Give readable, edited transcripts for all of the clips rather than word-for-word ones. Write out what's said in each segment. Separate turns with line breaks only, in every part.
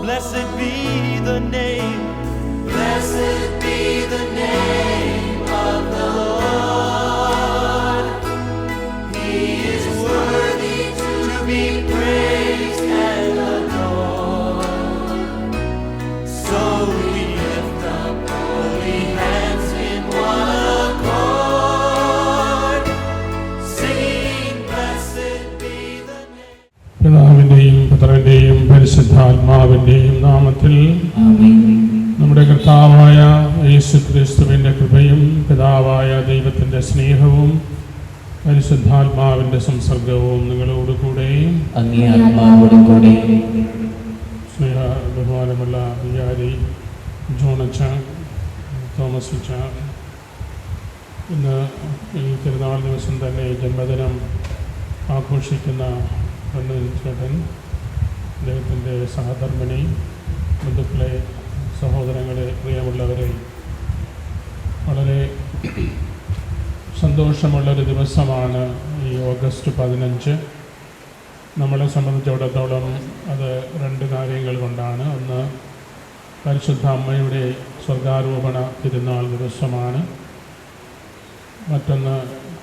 Blessed be the name, blessed be the name of the Lord. He is worthy to be praised and adored. So we lift up holy hands in one accord, singing, blessed be the name.
പിതാവിന്റെയും പുത്രന്റെയും പരിശുദ്ധാത്മാവിന്റെയും നാമത്തിൽ നമ്മുടെ കർത്താവായ യേശുക്രിസ്തുവിന്റെ കൃപയും പിതാവായ ദൈവത്തിന്റെ സ്നേഹവും പരിശുദ്ധാത്മാവിന്റെ സംസർഗവും നിങ്ങളോടുകൂടെ സ്നേഹ ബഹുമാനമുള്ള വികാരി ജോണച്ച തോമസ് അച്ച, ഇന്ന് ഈ തിരുനാൾ ദിവസം തന്നെ ജന്മദിനം ആഘോഷിക്കുന്ന ചേട്ടൻ, അദ്ദേഹത്തിൻ്റെ സഹധർമ്മിണി, ബന്ധുക്കളെ, സഹോദരങ്ങളെ, പ്രിയമുള്ളവരെ, വളരെ സന്തോഷമുള്ളൊരു ദിവസമാണ് ഈ ഓഗസ്റ്റ് 15. നമ്മളെ സംബന്ധിച്ചിടത്തോളം അത് രണ്ട് കാര്യങ്ങൾ കൊണ്ടാണ്. ഒന്ന്, പരിശുദ്ധ അമ്മയുടെ സ്വർഗാരോപണ തിരുനാൾ ദിവസമാണ്. മറ്റൊന്ന്,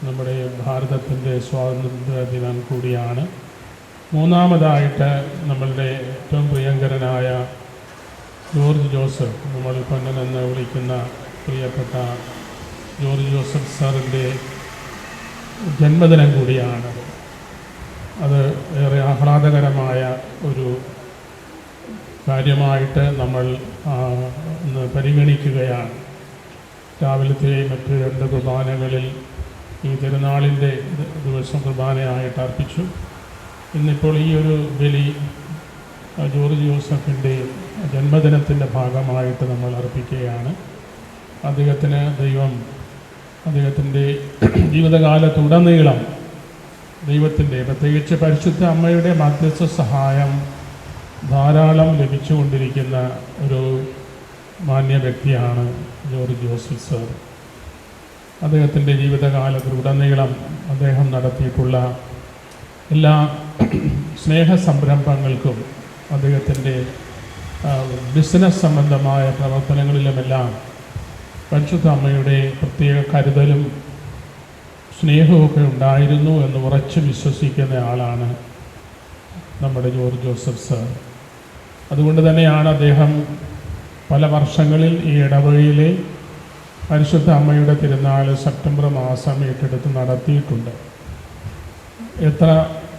നമ്മുടെ ഭാരതത്തിൻ്റെ സ്വാതന്ത്ര്യ ദിനം കൂടിയാണ്. മൂന്നാമതായിട്ട് നമ്മളുടെ ഏറ്റവും പ്രിയങ്കരനായ ജോർജ് ജോസഫ്, നമ്മൾ പൊന്നനെന്ന് വിളിക്കുന്ന പ്രിയപ്പെട്ട ജോർജ് ജോസഫ് സാറിൻ്റെ ജന്മദിനം കൂടിയാണ്. അത് ഏറെ ആഹ്ലാദകരമായ ഒരു കാര്യമായിട്ട് നമ്മൾ ഇന്ന് പരിഗണിക്കുകയാണ്. രാവിലത്തെ മറ്റ് 2 കുർബാനകളിൽ ഈ തിരുനാളിൻ്റെ ദിവസം കുർബാനയായിട്ട് അർപ്പിച്ചു. ഇന്നിപ്പോൾ ഈ ഒരു ബലി ജോർജ് ജോസഫിൻ്റെ ജന്മദിനത്തിൻ്റെ ഭാഗമായിട്ട് നമ്മൾ അർപ്പിക്കുകയാണ്. അദ്ദേഹത്തിന് ദൈവം അദ്ദേഹത്തിൻ്റെ ജീവിതകാലത്തുടനീളം ദൈവത്തിൻ്റെ, പ്രത്യേകിച്ച് പരിശുദ്ധ അമ്മയുടെ മധ്യസ്ഥ സഹായം ധാരാളം ലഭിച്ചുകൊണ്ടിരിക്കുന്ന ഒരു മാന്യ വ്യക്തിയാണ് ജോർജ് ജോസഫ് സർ. അദ്ദേഹത്തിൻ്റെ ജീവിതകാലത്തിലുടനീളം അദ്ദേഹം നടത്തിയിട്ടുള്ള എല്ലാ സ്നേഹ സംരംഭങ്ങൾക്കും അദ്ദേഹത്തിൻ്റെ ബിസിനസ് സംബന്ധമായ പ്രവർത്തനങ്ങളിലുമെല്ലാം പരിശുദ്ധ അമ്മയുടെ പ്രത്യേക കരുതലും സ്നേഹവുമൊക്കെ ഉണ്ടായിരുന്നു എന്ന് ഉറച്ചു വിശ്വസിക്കുന്ന ആളാണ് നമ്മുടെ ജോർജ് ജോസഫ് സർ. അതുകൊണ്ട് തന്നെയാണ് അദ്ദേഹം പല വർഷങ്ങളിൽ ഈ ഇടവകയിലെ പരിശുദ്ധ അമ്മയുടെ തിരുനാൾ സെപ്റ്റംബർ മാസം ഏറ്റെടുത്ത് നടത്തിയിട്ടുണ്ട്. എത്ര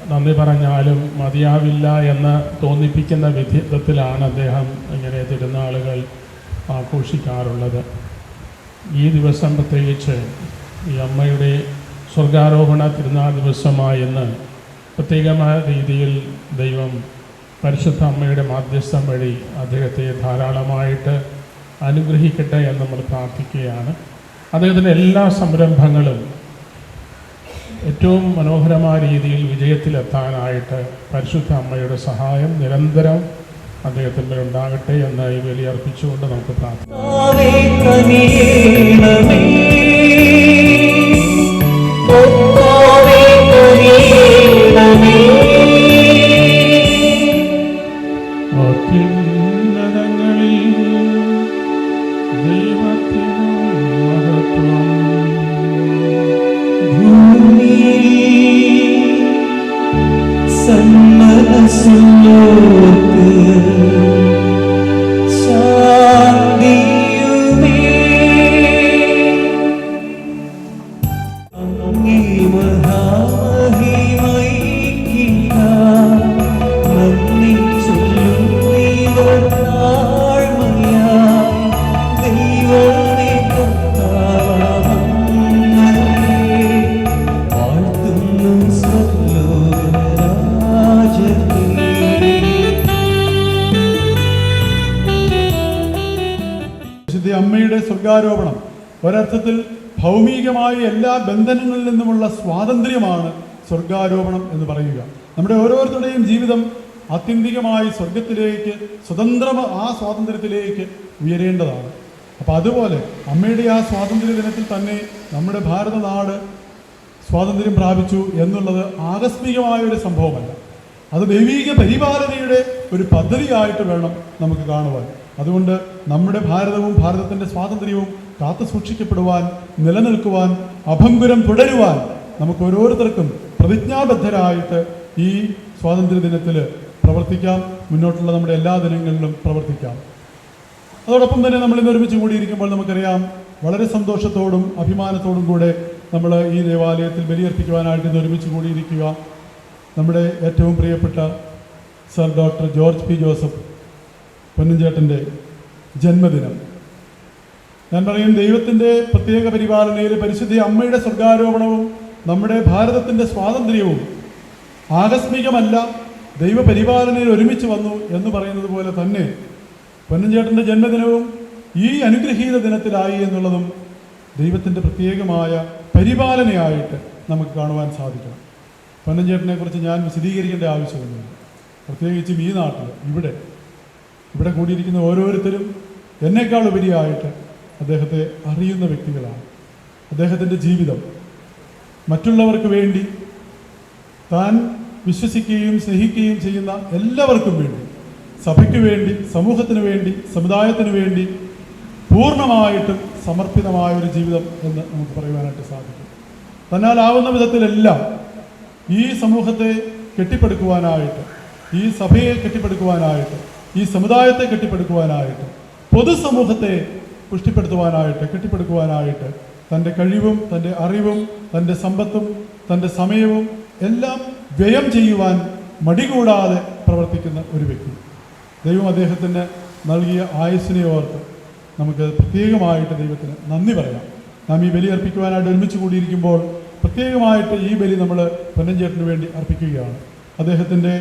നന്ദി പറഞ്ഞാലും മതിയാവില്ല എന്ന് തോന്നിപ്പിക്കുന്ന വിധത്തിലാണ് അദ്ദേഹം ഇങ്ങനെ തിരുനാളുകൾ ആഘോഷിക്കാറുള്ളത്. ഈ ദിവസം പ്രത്യേകിച്ച് ഈ അമ്മയുടെ സ്വർഗാരോഹണ തിരുനാൾ ദിവസമായി ഇന്ന് പ്രത്യേകമായ രീതിയിൽ ദൈവം പരിശുദ്ധ അമ്മയുടെ മാധ്യസ്ഥം വഴി അദ്ദേഹത്തെ ധാരാളമായിട്ട് അനുഗ്രഹിക്കട്ടെ എന്ന് നമ്മൾ പ്രാർത്ഥിക്കുകയാണ്. അദ്ദേഹത്തിൻ്റെ എല്ലാ സംരംഭങ്ങളും ഏറ്റവും മനോഹരമായ രീതിയിൽ വിജയത്തിലെത്താനായിട്ട് പരിശുദ്ധ അമ്മയുടെ സഹായം നിരന്തരം അദ്ദേഹത്തിന്മേൽ ഉണ്ടാകട്ടെ എന്ന് ഈ ബലി അർപ്പിച്ചുകൊണ്ട് നമുക്ക് പ്രാർത്ഥിക്കാം.
അമ്മയുടെ സ്വർഗാരോപണം ഒരർത്ഥത്തിൽ ഭൗമികമായ എല്ലാ ബന്ധനങ്ങളിൽ നിന്നുമുള്ള സ്വാതന്ത്ര്യമാണ് സ്വർഗാരോപണം എന്ന് പറയുക. നമ്മുടെ ഓരോരുത്തരുടെയും ജീവിതം ആത്യന്തികമായി സ്വർഗത്തിലേക്ക് ആ സ്വാതന്ത്ര്യത്തിലേക്ക് ഉയരേണ്ടതാണ്. അപ്പോൾ അതുപോലെ അമ്മയുടെ ആ സ്വാതന്ത്ര്യ ദിനത്തിൽ തന്നെ നമ്മുടെ ഭാരതനാട് സ്വാതന്ത്ര്യം പ്രാപിച്ചു എന്നുള്ളത് ആകസ്മികമായ ഒരു സംഭവമല്ല. അത് ദൈവീക പരിപാലനയുടെ ഒരു പദ്ധതിയായിട്ട് വേണം നമുക്ക് കാണുവാൻ. അതുകൊണ്ട് നമ്മുടെ ഭാരതവും ഭാരതത്തിൻ്റെ സ്വാതന്ത്ര്യവും കാത്തു സൂക്ഷിക്കപ്പെടുവാൻ, നിലനിൽക്കുവാൻ, അഭംഗുരം തുടരുവാൻ നമുക്ക് ഓരോരുത്തർക്കും പ്രതിജ്ഞാബദ്ധരായിട്ട് ഈ സ്വാതന്ത്ര്യ ദിനത്തിൽ പ്രവർത്തിക്കാം. മുന്നോട്ടുള്ള നമ്മുടെ എല്ലാ ദിനങ്ങളിലും പ്രവർത്തിക്കാം. അതോടൊപ്പം തന്നെ നമ്മൾ ഇന്ന് ഒരുമിച്ച് കൂടിയിരിക്കുമ്പോൾ നമുക്കറിയാം, വളരെ സന്തോഷത്തോടും അഭിമാനത്തോടും കൂടെ നമ്മൾ ഈ ദേവാലയത്തിൽ ബലിയർപ്പിക്കുവാനായിട്ട് ഇന്ന് ഒരുമിച്ച് കൂടിയിരിക്കുക നമ്മുടെ ഏറ്റവും പ്രിയപ്പെട്ട sir doctor George P Joseph പൊന്നഞ്ചേട്ടൻ്റെ ജന്മദിനം. ഞാൻ പറയും, ദൈവത്തിൻ്റെ പ്രത്യേക പരിപാലനയിൽ പരിശുദ്ധ അമ്മയുടെ സ്വർഗാരോപണവും നമ്മുടെ ഭാരതത്തിൻ്റെ സ്വാതന്ത്ര്യവും ആകസ്മികമല്ല, ദൈവപരിപാലനയിൽ ഒരുമിച്ച് വന്നു എന്ന് പറയുന്നത് പോലെ തന്നെ പൊന്നഞ്ചേട്ടൻ്റെ ജന്മദിനവും ഈ അനുഗ്രഹീത ദിനത്തിലായി എന്നുള്ളതും ദൈവത്തിൻ്റെ പ്രത്യേകമായ പരിപാലനയായിട്ട് നമുക്ക് കാണുവാൻ സാധിക്കണം. പൊന്നഞ്ചേട്ടനെ കുറിച്ച് ഞാൻ വിശദീകരിക്കേണ്ട ആവശ്യമൊന്നുമില്ല. പ്രത്യേകിച്ചും ഈ നാട്ടിൽ ഇവിടെ കൂടിയിരിക്കുന്ന ഓരോരുത്തരും എന്നേക്കാൾ ഉപരിയായിട്ട് അദ്ദേഹത്തെ അറിയുന്ന വ്യക്തികളാണ്. അദ്ദേഹത്തിൻ്റെ ജീവിതം മറ്റുള്ളവർക്ക് വേണ്ടി, താൻ വിശ്വസിക്കുകയും സ്നേഹിക്കുകയും ചെയ്യുന്ന എല്ലാവർക്കും വേണ്ടി, സഭയ്ക്ക് വേണ്ടി, സമൂഹത്തിന് വേണ്ടി, സമുദായത്തിന് വേണ്ടി പൂർണ്ണമായിട്ടും സമർപ്പിതമായ ഒരു ജീവിതം എന്ന് നമുക്ക് പറയുവാനായിട്ട് സാധിക്കും. തന്നാലാവുന്ന വിധത്തിലെല്ലാം ഈ സമൂഹത്തെ കെട്ടിപ്പടുക്കുവാനായിട്ട്, ഈ സഭയെ കെട്ടിപ്പടുക്കുവാനായിട്ട്, ഈ സമുദായത്തെ കെട്ടിപ്പടുക്കുവാനായിട്ട്, പൊതുസമൂഹത്തെ പുഷ്ടിപ്പെടുത്തുവാനായിട്ട്, കെട്ടിപ്പടുക്കുവാനായിട്ട് തൻ്റെ കഴിവും തൻ്റെ അറിവും തൻ്റെ സമ്പത്തും തൻ്റെ സമയവും എല്ലാം വ്യയം ചെയ്യുവാൻ മടികൂടാതെ പ്രവർത്തിക്കുന്ന ഒരു വ്യക്തി. ദൈവം അദ്ദേഹത്തിന് നൽകിയ ആയുസ്സിനെ ഓർത്ത് നമുക്ക് പ്രത്യേകമായിട്ട് ദൈവത്തിന് നന്ദി പറയാം. നാം ഈ ബലി അർപ്പിക്കുവാനായിട്ട് ഒരുമിച്ച് കൂടിയിരിക്കുമ്പോൾ പ്രത്യേകമായിട്ട് ഈ ബലി നമ്മൾ പൊന്നഞ്ചേട്ടന് വേണ്ടി അർപ്പിക്കുകയാണ്. അദ്ദേഹത്തിൻ്റെ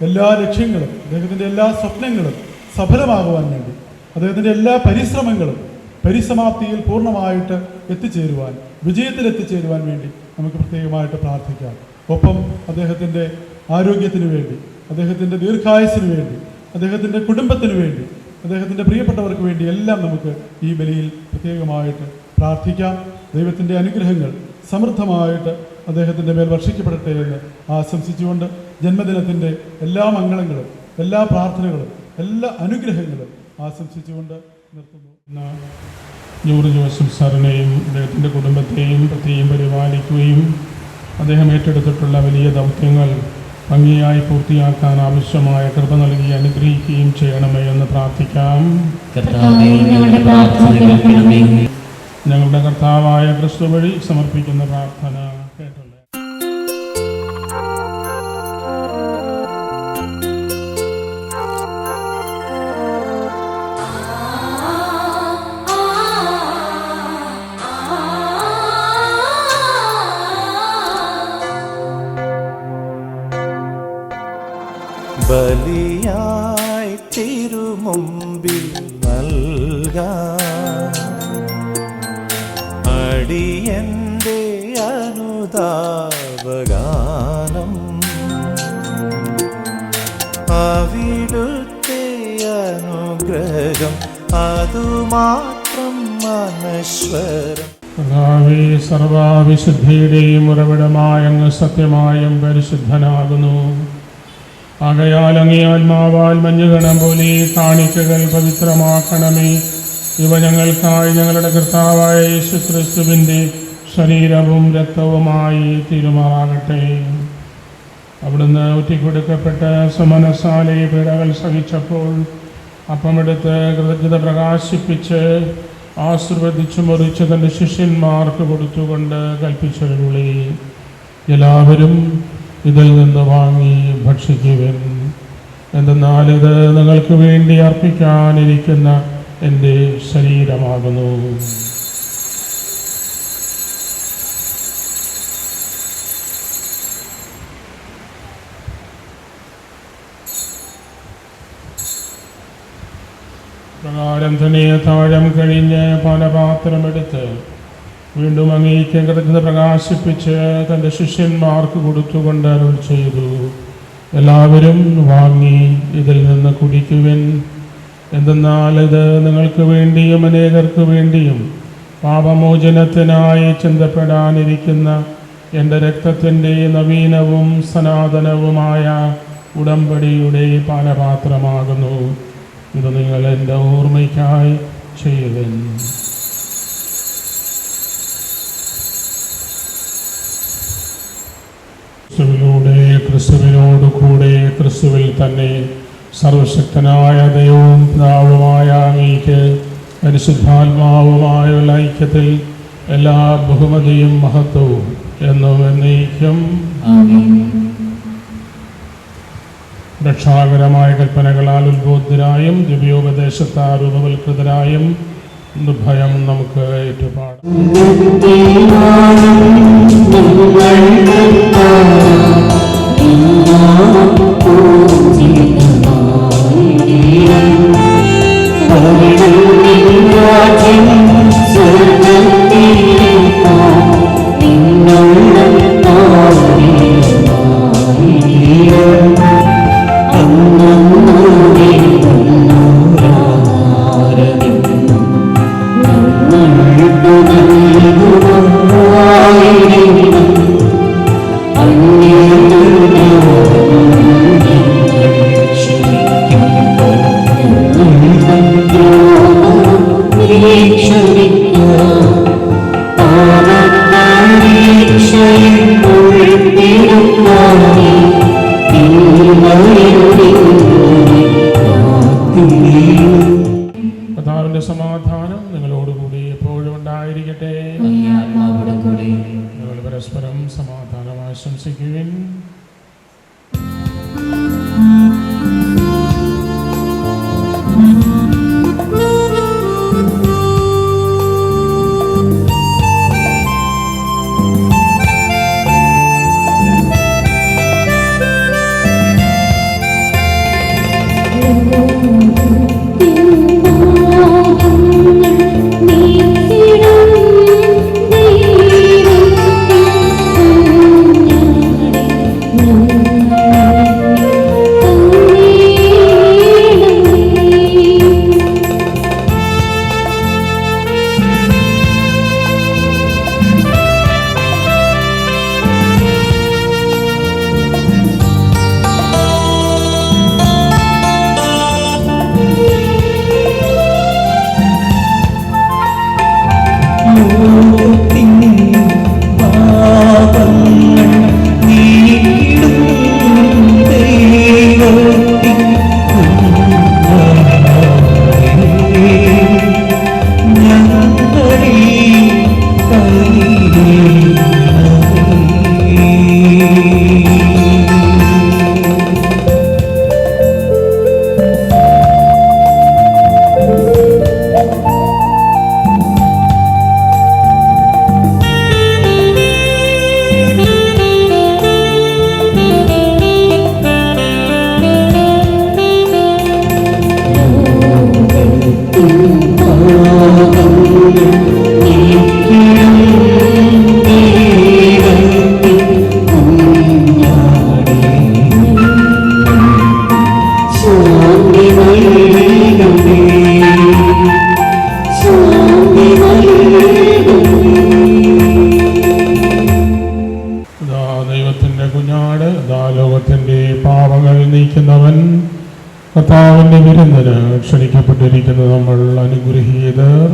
എല്ലാ ലക്ഷ്യങ്ങളും, അദ്ദേഹത്തിൻ്റെ എല്ലാ സ്വപ്നങ്ങളും സഫലമാകുവാൻ വേണ്ടി, അദ്ദേഹത്തിൻ്റെ എല്ലാ പരിശ്രമങ്ങളും പരിസമാപ്തിയിൽ പൂർണ്ണമായിട്ട് എത്തിച്ചേരുവാൻ, വിജയത്തിൽ എത്തിച്ചേരുവാൻ വേണ്ടി നമുക്ക് പ്രത്യേകമായിട്ട് പ്രാർത്ഥിക്കാം. ഒപ്പം അദ്ദേഹത്തിൻ്റെ ആരോഗ്യത്തിന് വേണ്ടി, അദ്ദേഹത്തിൻ്റെ ദീർഘായുസ്സിന് വേണ്ടി, അദ്ദേഹത്തിൻ്റെ കുടുംബത്തിന് വേണ്ടി, അദ്ദേഹത്തിൻ്റെ പ്രിയപ്പെട്ടവർക്ക് വേണ്ടി എല്ലാം നമുക്ക് ഈ ബലിയിൽ പ്രത്യേകമായിട്ട് പ്രാർത്ഥിക്കാം. ദൈവത്തിൻ്റെ അനുഗ്രഹങ്ങൾ സമൃദ്ധമായിട്ട് അദ്ദേഹത്തിൻ്റെ മേൽ വർഷിക്കപ്പെടട്ടെ എന്ന് ആശംസിച്ചുകൊണ്ട് ജന്മദിനത്തിൻ്റെ എല്ലാ മംഗളങ്ങളും, എല്ലാ പ്രാർത്ഥനകളും, എല്ലാ അനുഗ്രഹങ്ങളും ആശംസിച്ചുകൊണ്ട് നിർത്തുന്നു.
ജോർജ് ജോസഫ് സാറിനെയും അദ്ദേഹത്തിൻ്റെ കുടുംബത്തെയും പ്രത്യേകം പരിപാലിക്കുകയും അദ്ദേഹം ഏറ്റെടുത്തിട്ടുള്ള വലിയ ദൗത്യങ്ങൾ ഭംഗിയായി പൂർത്തിയാക്കാൻ ആവശ്യമായ കൃപ നൽകി അനുഗ്രഹിക്കുകയും ചെയ്യണമേ എന്ന് പ്രാർത്ഥിക്കാം. ഞങ്ങളുടെ കർത്താവായ ക്രിസ്തു വഴി സമർപ്പിക്കുന്ന പ്രാർത്ഥന കേട്ടല്ലോ.
ബലിയായി തിരുമുമ്പിൽ നൽകാം അടിയന്റെ അനുതാപഗാനം. അവിടുത്തെ അനുഗ്രഹം അതുമാത്രം അനശ്വരം.
കർത്താവേ, സർവ്വവിശുദ്ധിയുടെയും ഉറവിടമായ അങ്ങ് സത്യമായും പരിശുദ്ധനാകുന്നു. ആകയാൽ അങ്ങേ ആത്മാവാൽ മഞ്ഞുകണം പോലെ കാണിക്കകൾ പവിത്രമാക്കണമേ. ഇവ ഞങ്ങൾക്കായി ഞങ്ങളുടെ കർത്താവായ യേശുക്രിസ്തുവിൻ്റെ ശരീരവും രക്തവുമായി തീരുമാറാകട്ടെ. അവിടുന്ന് ഒറ്റിക്കൊടുക്കപ്പെട്ട് സമനസാലെ പീഡകൾ സഹിച്ചപ്പോൾ അപ്പമെടുത്ത് കൃതജ്ഞത പ്രകാശിപ്പിച്ച് ആശീർവദിച്ചു മുറിച്ച് തൻ്റെ ശിഷ്യന്മാർക്ക് കൊടുത്തുകൊണ്ട് കൽപ്പിച്ചരുളി, എല്ലാവരും ഇതിൽ നിന്ന് വാങ്ങി ഭക്ഷിക്കുവിൻ. എന്തെന്നാൽ ഇത് നിങ്ങൾക്ക് വേണ്ടി അർപ്പിക്കാനിരിക്കുന്ന എൻ്റെ ശരീരമാകുന്നു. പ്രകാരം തന്നെ താഴം കഴിഞ്ഞ് പാനപാത്രമെടുത്ത് വീണ്ടും അങ്ങേക്ക് കൃതജ്ഞത പ്രകാശിപ്പിച്ച് തൻ്റെ ശിഷ്യന്മാർക്ക് കൊടുത്തുകൊണ്ട് അരുൾ ചെയ്തു, എല്ലാവരും വാങ്ങി ഇതിൽ നിന്ന് കുടിക്കുവിൻ. എന്തെന്നാൽ ഇത് നിങ്ങൾക്ക് വേണ്ടിയും അനേകർക്ക് വേണ്ടിയും പാപമോചനത്തിനായി ചിന്തപ്പെടാനിരിക്കുന്ന എൻ്റെ രക്തത്തിൻ്റെ നവീനവും സനാതനവുമായ ഉടമ്പടിയുടെ പാനപാത്രമാകുന്നു. ഇത് നിങ്ങൾ എൻ്റെ ഓർമ്മയ്ക്കായി ചെയ്യുവൻ. ക്രിസ്തുവിലൂടെ, ക്രിസ്തുവിനോട് കൂടെ, ക്രിസ്തുവിൽ തന്നെ സർവശക്തനായ ദൈവവും പിതാവുമായ അങ്ങേയ്ക്ക് പരിശുദ്ധാത്മാവുമായുള്ള ഐക്യത്തിൽ എല്ലാ ബഹുമതിയും മഹത്വവും എന്നും എന്നേക്കും രക്ഷാകരമായ കൽപ്പനകളാൽ ഉത്ബോധരായും ദിവ്യോപദേശത്താൽ രൂപവൽകൃതരായും നിർഭയം നമുക്ക് ഏറ്റുപാടാം. കർത്താവിന്റെ സമാധാനം നിങ്ങളോടുകൂടി എപ്പോഴും ഉണ്ടായിരിക്കട്ടെ. നിങ്ങൾ പരസ്പരം സമാധാനം ആശംസിക്കുവിൻ. കർത്താവിന്റെ വിരുന്നിന് ക്ഷണിക്കപ്പെട്ടിരിക്കുന്ന നമ്മൾ അനുഗ്രഹീതർ.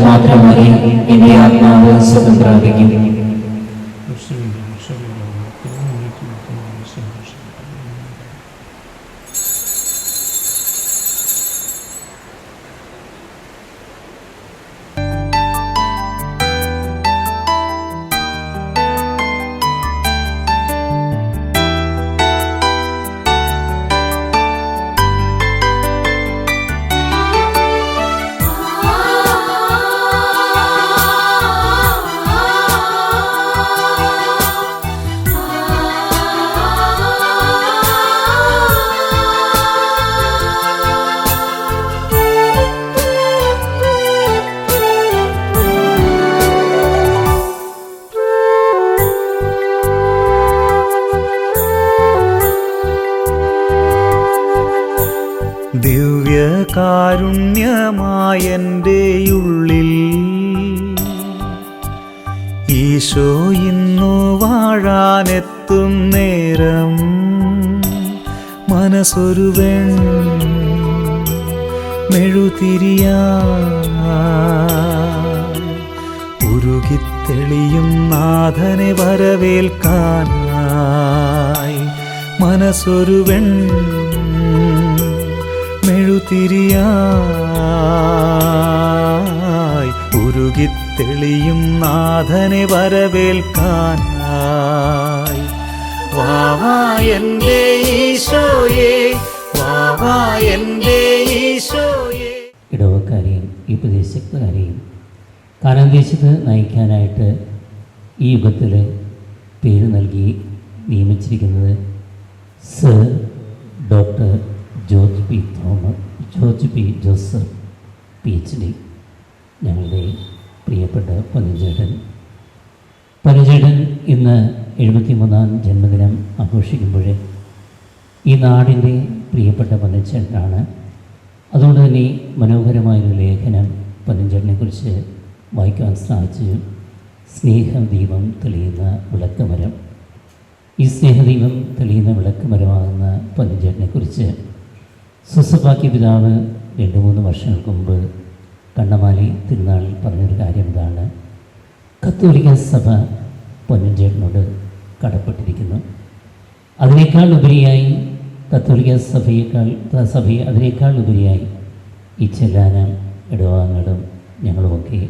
മാത്രം മതി, എന്റെ ആത്മാവ് സുഖം പ്രാപിക്കും. ദിവ്യകാരുണ്യമായെൻ്റെ ഉള്ളിൽ
ഈശോ ഇന്നു വാഴാനെത്തും നേരം മനസ്സൊരുവൻ ഉരുകിത്തെളിയും നാഥനെ വരവേൽക്കാനായി മനസ്സൊരുവൻ മെഴുതിരിയായി ഉരുകിത്തെളിയും നാഥനെ വരവേൽക്കാനായി വാവാ എൻ്റെ ഈശോയേ, വാവാ എൻ്റെ ഈശോയേ.
ഇടവക്കാരെയും ഈ പ്രദേശക്കാരെയും കാനാൻ ദേശത്ത് നയിക്കാനായിട്ട് ഈ യുഗത്തിൽ പേര് നൽകി നിയമിച്ചിരിക്കുന്നത് sir doctor George P Joseph PhD. ഞങ്ങളുടെ പ്രിയപ്പെട്ട പൊന്നഞ്ചേട്ടൻ ഇന്ന് 73-ാം ജന്മദിനം ആഘോഷിക്കുമ്പോൾ ഈ നാടിൻ്റെ പ്രിയപ്പെട്ട പൊന്നഞ്ചേട്ടനാണ്. അതുകൊണ്ട് തന്നെ മനോഹരമായൊരു ലേഖനം പൊന്നഞ്ചേട്ടനെക്കുറിച്ച് വായിക്കാൻ സാധിച്ചു. സ്നേഹദീപം തെളിയുന്ന വിളക്കുമരം. ഈ സ്നേഹദീപം തെളിയുന്ന വിളക്കുമരമാകുന്ന പൊന്നഞ്ചേട്ടനെക്കുറിച്ച് സുസഭാഗ്യ പിതാവ് 2-3 വർഷങ്ങൾക്ക് മുമ്പ് കണ്ണമാലി തിരുനാളിൽ പറഞ്ഞൊരു കാര്യം ഇതാണ്: കത്തോലിക്ക സഭ പൊന്നഞ്ചേട്ടനോട് കടപ്പെട്ടിരിക്കുന്നു. അതിനേക്കാൾ ഉപരിയായി കത്തോലിക്ക സഭയെ അതിനേക്കാൾ ഉപരിയായി ഈ ചെല്ലാനം ഇടവകങ്ങളും ഞങ്ങളുമൊക്കെ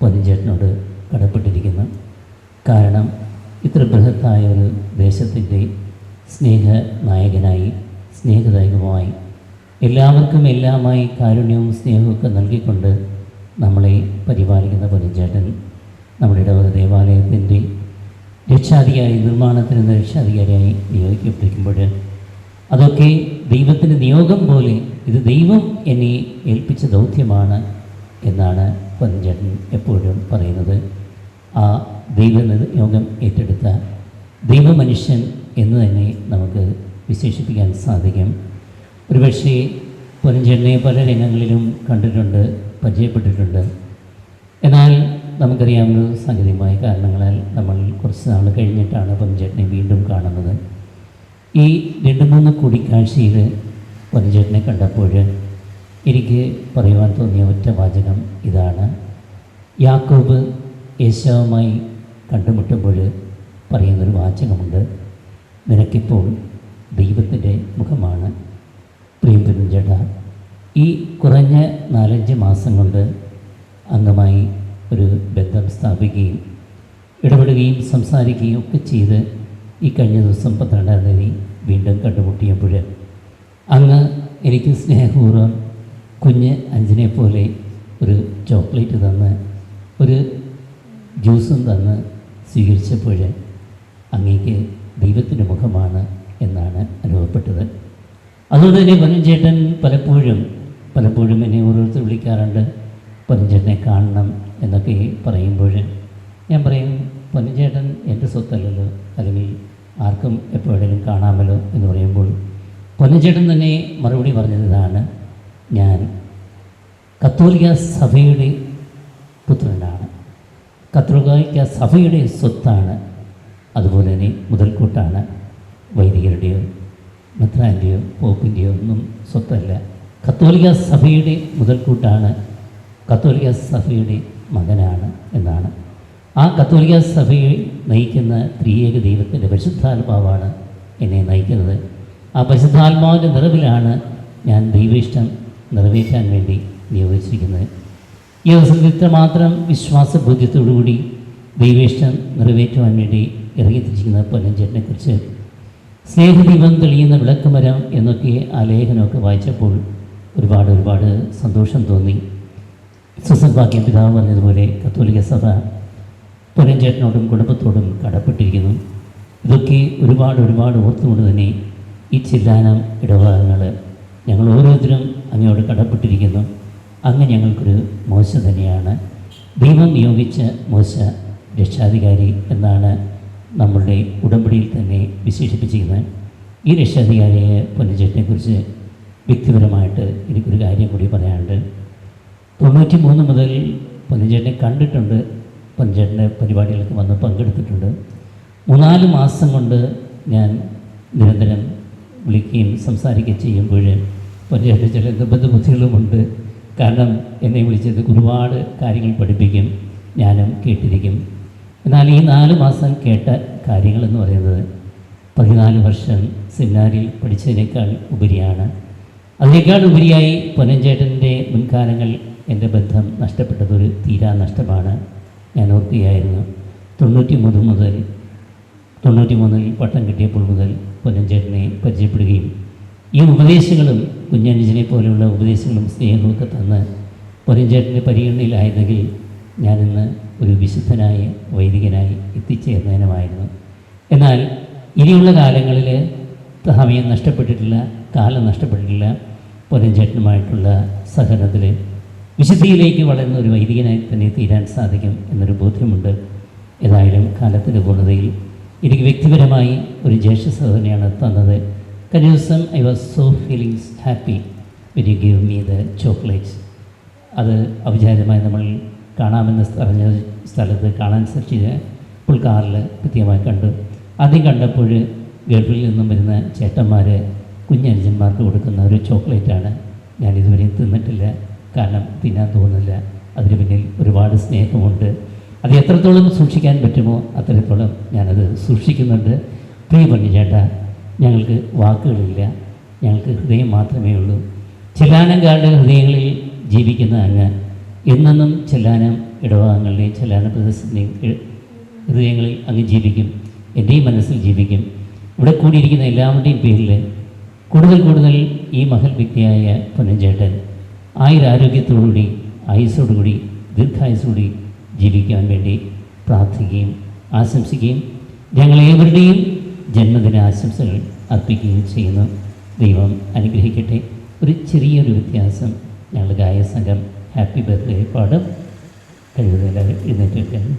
പൊന്നഞ്ചേട്ടനോട് കടപ്പെട്ടിരിക്കുന്നു. കാരണം ഇത്ര ബൃഹത്തായ ഒരു ദേശത്തിൻ്റെ സ്നേഹനായകനായി, സ്നേഹദായകമായി, എല്ലാവർക്കും എല്ലാമായി കാരുണ്യവും സ്നേഹമൊക്കെ നൽകിക്കൊണ്ട് നമ്മളെ പരിപാലിക്കുന്ന പൊന്നഞ്ചേട്ടൻ നമ്മുടെ ഇടവക ദേവാലയത്തിൻ്റെ രക്ഷാധികാരി, നിർമ്മാണത്തിന് രക്ഷാധികാരിയായി നിയോഗിക്കപ്പെട്ടിരിക്കുമ്പോൾ അതൊക്കെ ദൈവത്തിൻ്റെ നിയോഗം പോലെ ഇത് ദൈവം എന്നെ ഏൽപ്പിച്ച ദൗത്യമാണ് എന്നാണ് പൊന്നഞ്ചേട്ടൻ എപ്പോഴും പറയുന്നത്. ആ ദൈവനിയോഗം ഏറ്റെടുത്ത ദൈവമനുഷ്യൻ എന്ന് തന്നെ നമുക്ക് വിശേഷിപ്പിക്കാൻ സാധിക്കും. ഒരുപക്ഷേ പൊന്നഞ്ചേട്ടനെ പല രംഗങ്ങളിലും കണ്ടിട്ടുണ്ട്, പരിചയപ്പെട്ടിട്ടുണ്ട്. എന്നാൽ നമുക്കറിയാവുന്ന സാങ്കേതികമായ കാരണങ്ങളാൽ നമ്മൾ കുറച്ച് നാൾ കഴിഞ്ഞിട്ടാണ് പൊന്നഞ്ചേട്ടനെ വീണ്ടും കാണുന്നത്. ഈ 2-3 കൂടിക്കാഴ്ചയിൽ പൊന്നഞ്ചേട്ടനെ കണ്ടപ്പോൾ എനിക്ക് പറയുവാൻ തോന്നിയ ഒറ്റ വാചകം ഇതാണ്: യാക്കോബ് യേശാവുമായി കണ്ടുമുട്ടുമ്പോൾ പറയുന്നൊരു വാചകമുണ്ട്, നിനക്കിപ്പോൾ ദൈവത്തിൻ്റെ മുഖമാണ്. പ്രിയം പൊന്നഞ്ചേട്ടാ, ഈ കുറഞ്ഞ 4-5 മാസം കൊണ്ട് അങ്ങുമായി ഒരു ബന്ധം സ്ഥാപിക്കുകയും ഇടപെടുകയും സംസാരിക്കുകയും ഒക്കെ ചെയ്ത് ഈ കഴിഞ്ഞ ദിവസം 12-ാം തീയതി വീണ്ടും കണ്ടുമുട്ടിയപ്പോൾ അങ്ങ് എനിക്ക് സ്നേഹപൂർവ്വം കുഞ്ഞ് അഞ്ചിനെ പോലെ ഒരു ചോക്ലേറ്റ് തന്ന് ഒരു ജ്യൂസും തന്ന് സ്വീകരിച്ചപ്പോൾ അങ്ങേക്ക് ദൈവത്തിൻ്റെ മുഖമാണ് എന്നാണ് അനുഭവപ്പെട്ടത്. അതുകൊണ്ട് തന്നെ പൊന്നഞ്ചേട്ടൻ പലപ്പോഴും എന്നെ ഓരോരുത്തർ വിളിക്കാറുണ്ട്, പൊന്നഞ്ചേട്ടനെ കാണണം എന്നൊക്കെ പറയുമ്പോൾ ഞാൻ പറയും, പൊന്നഞ്ചേട്ടൻ എൻ്റെ സ്വത്തല്ലല്ലോ, അല്ലെങ്കിൽ ആർക്കും എപ്പോഴെങ്കിലും കാണാമല്ലോ എന്ന് പറയുമ്പോൾ പൊന്നഞ്ചേട്ടൻ തന്നെ മറുപടി പറഞ്ഞത് ഇതാണ്: ഞാൻ കത്തോലിക്ക സഭയുടെ പുത്രനാണ്, കത്തോലിക്ക സഭയുടെ സ്വത്താണ്, അതുപോലെ തന്നെ മുതൽക്കൂട്ടാണ്. വൈദികരുടെയോ മെത്രാൻ്റെയോ പോപ്പിൻ്റെയോ ഒന്നും സ്വത്തല്ല. കത്തോലിക്ക സഭയുടെ മുതൽക്കൂട്ടാണ്, കത്തോലിക്ക സഭയുടെ മകനാണ് എന്നാണ്. ആ കത്തോലിക്ക സഭയെ നയിക്കുന്ന ത്രിയേക ദൈവത്തിൻ്റെ പരിശുദ്ധാത്മാവാണ് എന്നെ നയിക്കുന്നത്. ആ പരിശുദ്ധാത്മാവിൻ്റെ നിറവിലാണ് ഞാൻ ദൈവേഷ്ടം നിറവേറ്റാൻ വേണ്ടി നിയോഗിച്ചിരിക്കുന്നത്. ഈ ദിവസത്തിൽ ഇത്രമാത്രം വിശ്വാസബോധ്യത്തോടുകൂടി ദൈവേഷ്ടം നിറവേറ്റുവാൻ വേണ്ടി ഇറങ്ങിത്തിരിക്കുന്ന പൊന്നഞ്ചേട്ടനെക്കുറിച്ച് സ്നേഹദീപം തെളിയുന്ന വിളക്കുമരം എന്നൊക്കെ ആ ലേഖനമൊക്കെ വായിച്ചപ്പോൾ ഒരുപാട് സന്തോഷം തോന്നി. സുസഭാഗ്യം പിതാവ് പറഞ്ഞതുപോലെ കത്തോലിക്ക സഭ പൊന്നഞ്ചേട്ടനോടും കുടുംബത്തോടും കടപ്പെട്ടിരിക്കുന്നു. ഇതൊക്കെ ഒരുപാട് ഓർത്തുകൊണ്ട് തന്നെ ഈ ചെല്ലാനം ഇടവകങ്ങൾ ഞങ്ങൾ ഓരോരുത്തരും അങ്ങയോട് കടപ്പെട്ടിരിക്കുന്നു. അങ്ങ് ഞങ്ങൾക്കൊരു മോശ തന്നെയാണ്. ദൈവം നിയോഗിച്ച മോശ രക്ഷാധികാരി എന്നാണ് നമ്മളുടെ ഉടമ്പടിയിൽ തന്നെ വിശേഷിപ്പിച്ചിരിക്കുന്നത്. ഈ രക്ഷാധികാരിയെ പൊന്നഞ്ചേട്ടനെക്കുറിച്ച് വ്യക്തിപരമായിട്ട് എനിക്കൊരു കാര്യം കൂടി പറയാനുണ്ട്. 93 മുതൽ പൊന്നഞ്ചേട്ടനെ കണ്ടിട്ടുണ്ട്, പൊൻചേട്ടൻ്റെ പരിപാടികൾക്ക് വന്ന് പങ്കെടുത്തിട്ടുണ്ട്. 3-4 മാസം കൊണ്ട് ഞാൻ നിരന്തരം വിളിക്കുകയും സംസാരിക്കുകയും ചെയ്യുമ്പോൾ പൊൻചേട്ടൻ ചില നിർബന്ധ ബുദ്ധികളുമുണ്ട്. കാരണം എന്നെ വിളിച്ചത് ഒരുപാട് കാര്യങ്ങൾ പഠിപ്പിക്കും, ഞാനും കേട്ടിരിക്കും. എന്നാൽ ഈ 4 മാസം കേട്ട കാര്യങ്ങളെന്ന് പറയുന്നത് 14 വർഷം സെമിനാരിൽ പഠിച്ചതിനേക്കാൾ ഉപരിയാണ്. അതിനേക്കാൾ ഉപരിയായി പൊന്നഞ്ചേട്ടൻ്റെ മുൻകാലങ്ങൾ എൻ്റെ ബന്ധം നഷ്ടപ്പെട്ടതൊരു തീരാ നഷ്ടമാണ്. ഞാൻ ഓർക്കുകയായിരുന്നു, 93-ൽ പട്ടം കിട്ടിയപ്പോൾ മുതൽ പൊന്നഞ്ചേട്ടനെ പരിചയപ്പെടുകയും ഈ ഉപദേശങ്ങളും കുഞ്ഞനുജനെ പോലെയുള്ള ഉപദേശങ്ങളും സ്നേഹമൊക്കെ തന്ന് പൊന്നഞ്ചേട്ടൻ്റെ പരിഗണനയിലായിരുന്നെങ്കിൽ ഞാനിന്ന് ഒരു വിശുദ്ധനായ വൈദികനായി എത്തിച്ചേർന്നതിനുമായിരുന്നു. എന്നാൽ ഇനിയുള്ള കാലങ്ങളിൽ സമയം നഷ്ടപ്പെട്ടിട്ടില്ല, കാലം നഷ്ടപ്പെട്ടിട്ടില്ല. പൊന്നഞ്ചേട്ടനുമായിട്ടുള്ള സഹകരണത്തിൽ വിശുദ്ധിയിലേക്ക് വളരുന്ന ഒരു വൈദികനായി തന്നെ തീരാൻ സാധിക്കും എന്നൊരു ബോധ്യമുണ്ട്. ഏതായാലും കാലത്തിൻ്റെ പൂർണ്ണതയിൽ എനിക്ക് വ്യക്തിപരമായി ഒരു ജ്യേഷ്ഠ സഹോദരനെയാണ് തന്നത്. കഴിഞ്ഞ ദിവസം I was so feelings happy when you give me the chocolates. അത് ഔപചാരികമായി നമ്മൾ കാണാമെന്ന് പറഞ്ഞ സ്ഥലത്ത് കാണാൻ സെർച്ച് ചെയ്ത് പുൽക്കാറിൽ കൃത്യമായി കണ്ടു. ആദ്യം കണ്ടപ്പോൾ ഗൾഫിൽ നിന്നും വരുന്ന ചേട്ടന്മാർ കുഞ്ഞനുജന്മാർക്ക് കൊടുക്കുന്ന ഒരു ചോക്ലേറ്റാണ്. ഞാൻ ഇതുവരെയും തിന്നിട്ടില്ല, കാരണം തിന്നാൻ തോന്നുന്നില്ല. അതിന് പിന്നിൽ ഒരുപാട് സ്നേഹമുണ്ട്. അത് എത്രത്തോളം സൂക്ഷിക്കാൻ പറ്റുമോ അത്രത്തോളം ഞാനത് സൂക്ഷിക്കുന്നുണ്ട്. പ്രിയ പൊന്നുചേട്ടാ, ഞങ്ങൾക്ക് വാക്കുകളില്ല, ഞങ്ങൾക്ക് ഹൃദയം മാത്രമേ ഉള്ളൂ. ചെല്ലാനംകാരുടെ ഹൃദയങ്ങളിൽ ജീവിക്കുന്ന അങ്ങ് എന്നെന്നും ചെല്ലാനം ഇടവകങ്ങളുടെയും ചെല്ലാന പ്രദേശത്തിൻ്റെയും ഹൃദയങ്ങളിൽ അങ്ങ് ജീവിക്കും, എൻ്റെയും മനസ്സിൽ ജീവിക്കും. ഇവിടെ കൂടിയിരിക്കുന്ന എല്ലാവരുടെയും പേരിൽ കൂടുതൽ ഈ മഹൽ വ്യക്തിയായ പൊന്നഞ്ചേട്ടൻ ആയുരാരോഗ്യത്തോടുകൂടി ആയുസ്സോടുകൂടി ദീർഘായുസ്സോടുകൂടി ജീവിക്കാൻ വേണ്ടി പ്രാർത്ഥിക്കുകയും ആശംസിക്കുകയും ഞങ്ങളേവരുടെയും ജന്മദിന ആശംസകൾ അർപ്പിക്കുകയും ചെയ്യുന്നു. ദൈവം അനുഗ്രഹിക്കട്ടെ. ഒരു ചെറിയൊരു വ്യത്യാസം, ഞങ്ങൾ ഗായക സംഘം ഹാപ്പി ബർത്ത്ഡേ പാടും. കഴിവതെല്ലാവരും എഴുന്നേറ്റിരിക്കുകയാണ്.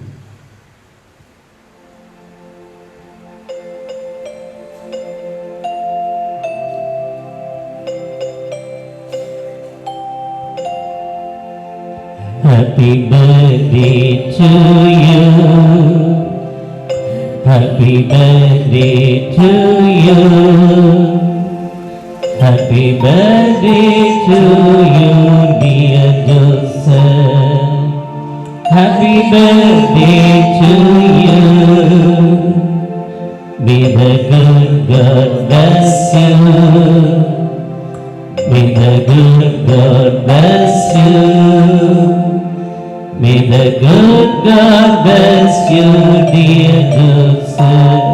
Happy birthday to you. Happy birthday to you. Happy birthday to you, dear Joseph. Happy birthday to you. May the good God bless you. May the good God bless you. May the good God bless you, dear Joseph.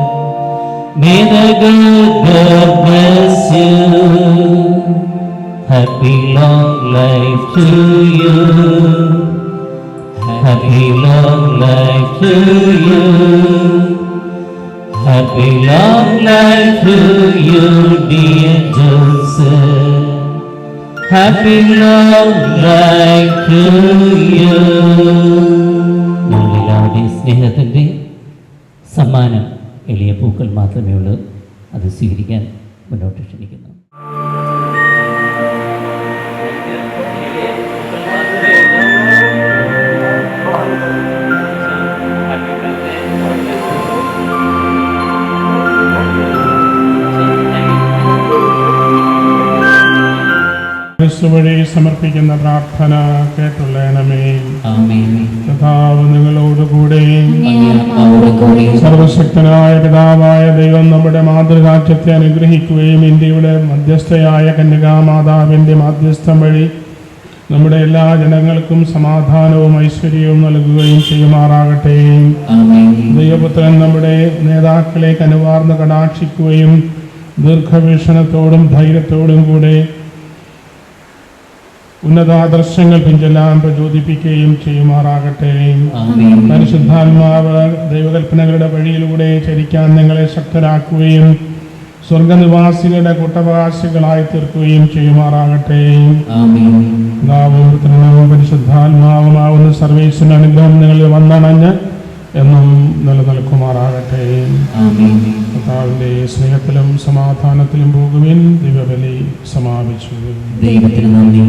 May the good God bless you. Happy long life to you. Happy long life to you. Happy long life to you, dear Joseph. Happy long life to you. നമ്മളെല്ലാവരുടെയും സ്നേഹത്തിൻ്റെ സമ്മാനം എളിയ പൂക്കൾ മാത്രമേ ഉള്ളൂ. അത് സ്വീകരിക്കാൻ മുന്നോട്ട് ക്ഷണിക്കുന്നു.
വഴി സമർപ്പിക്കുന്ന പ്രാർത്ഥന കേട്ടുള്ളണമേ.
ആമേൻ.
കർത്താവ് നിങ്ങളോടുകൂടെ. സർവശക്തനായ പിതാവായ ദൈവം നമ്മുടെ മാതൃകാറ്റത്തെ അനുഗ്രഹിക്കുകയും ഇന്ത്യയുടെ മധ്യസ്ഥയായ കന്യകാമാതാവിൻ്റെ മാധ്യസ്ഥം വഴി നമ്മുടെ എല്ലാ ജനങ്ങൾക്കും സമാധാനവും ഐശ്വര്യവും നൽകുകയും ചെയ്യുമാറാകട്ടെ. ദൈവപുത്രൻ നമ്മുടെ നേതാക്കളെ കനുവാർന്ന് കടാക്ഷിക്കുകയും ദീർഘവീക്ഷണത്തോടും ധൈര്യത്തോടും കൂടെ ഉന്നതാദർശങ്ങൾ പിഞ്ചെല്ലാം പ്രചോദിപ്പിക്കുകയും ചെയ്യുമാറാകട്ടെ. പരിശുദ്ധാത്മാവ് ദൈവകൽപ്പനകളുടെ വഴിയിലൂടെ ചരിക്കാൻ നിങ്ങളെ ശക്തരാക്കുകയും സ്വർഗനിവാസികളുടെ കൂട്ടവകാശികളായി തീർക്കുകയും ചെയ്യുമാറാകട്ടെ. പിതാവും പുത്രനും പരിശുദ്ധാത്മാവുമാവുന്ന സർവീസിന് അനുഗ്രഹം നിങ്ങളിൽ വന്നണഞ്ഞ് എന്നും നിലനിൽക്കുമാറാകട്ടെ. കർത്താവിന്റെ സ്നേഹത്തിലും സമാധാനത്തിലും പോകുവിൻ. ദിവ്യബലി സമാപിച്ചു.
ദൈവത്തിന് നന്ദി.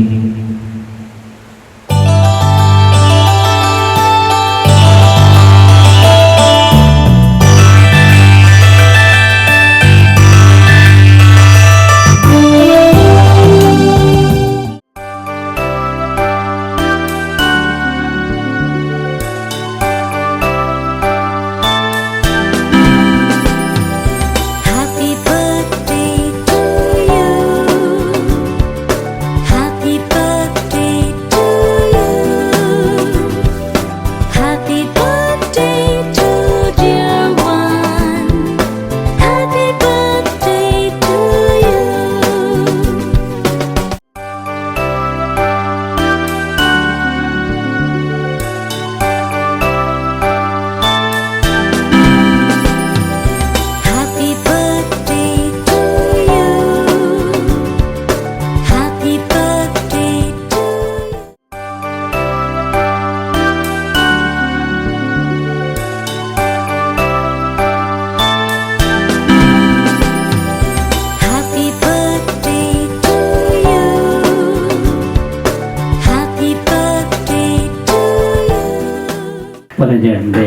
പൊന്നഞ്ചേട്ടൻ്റെ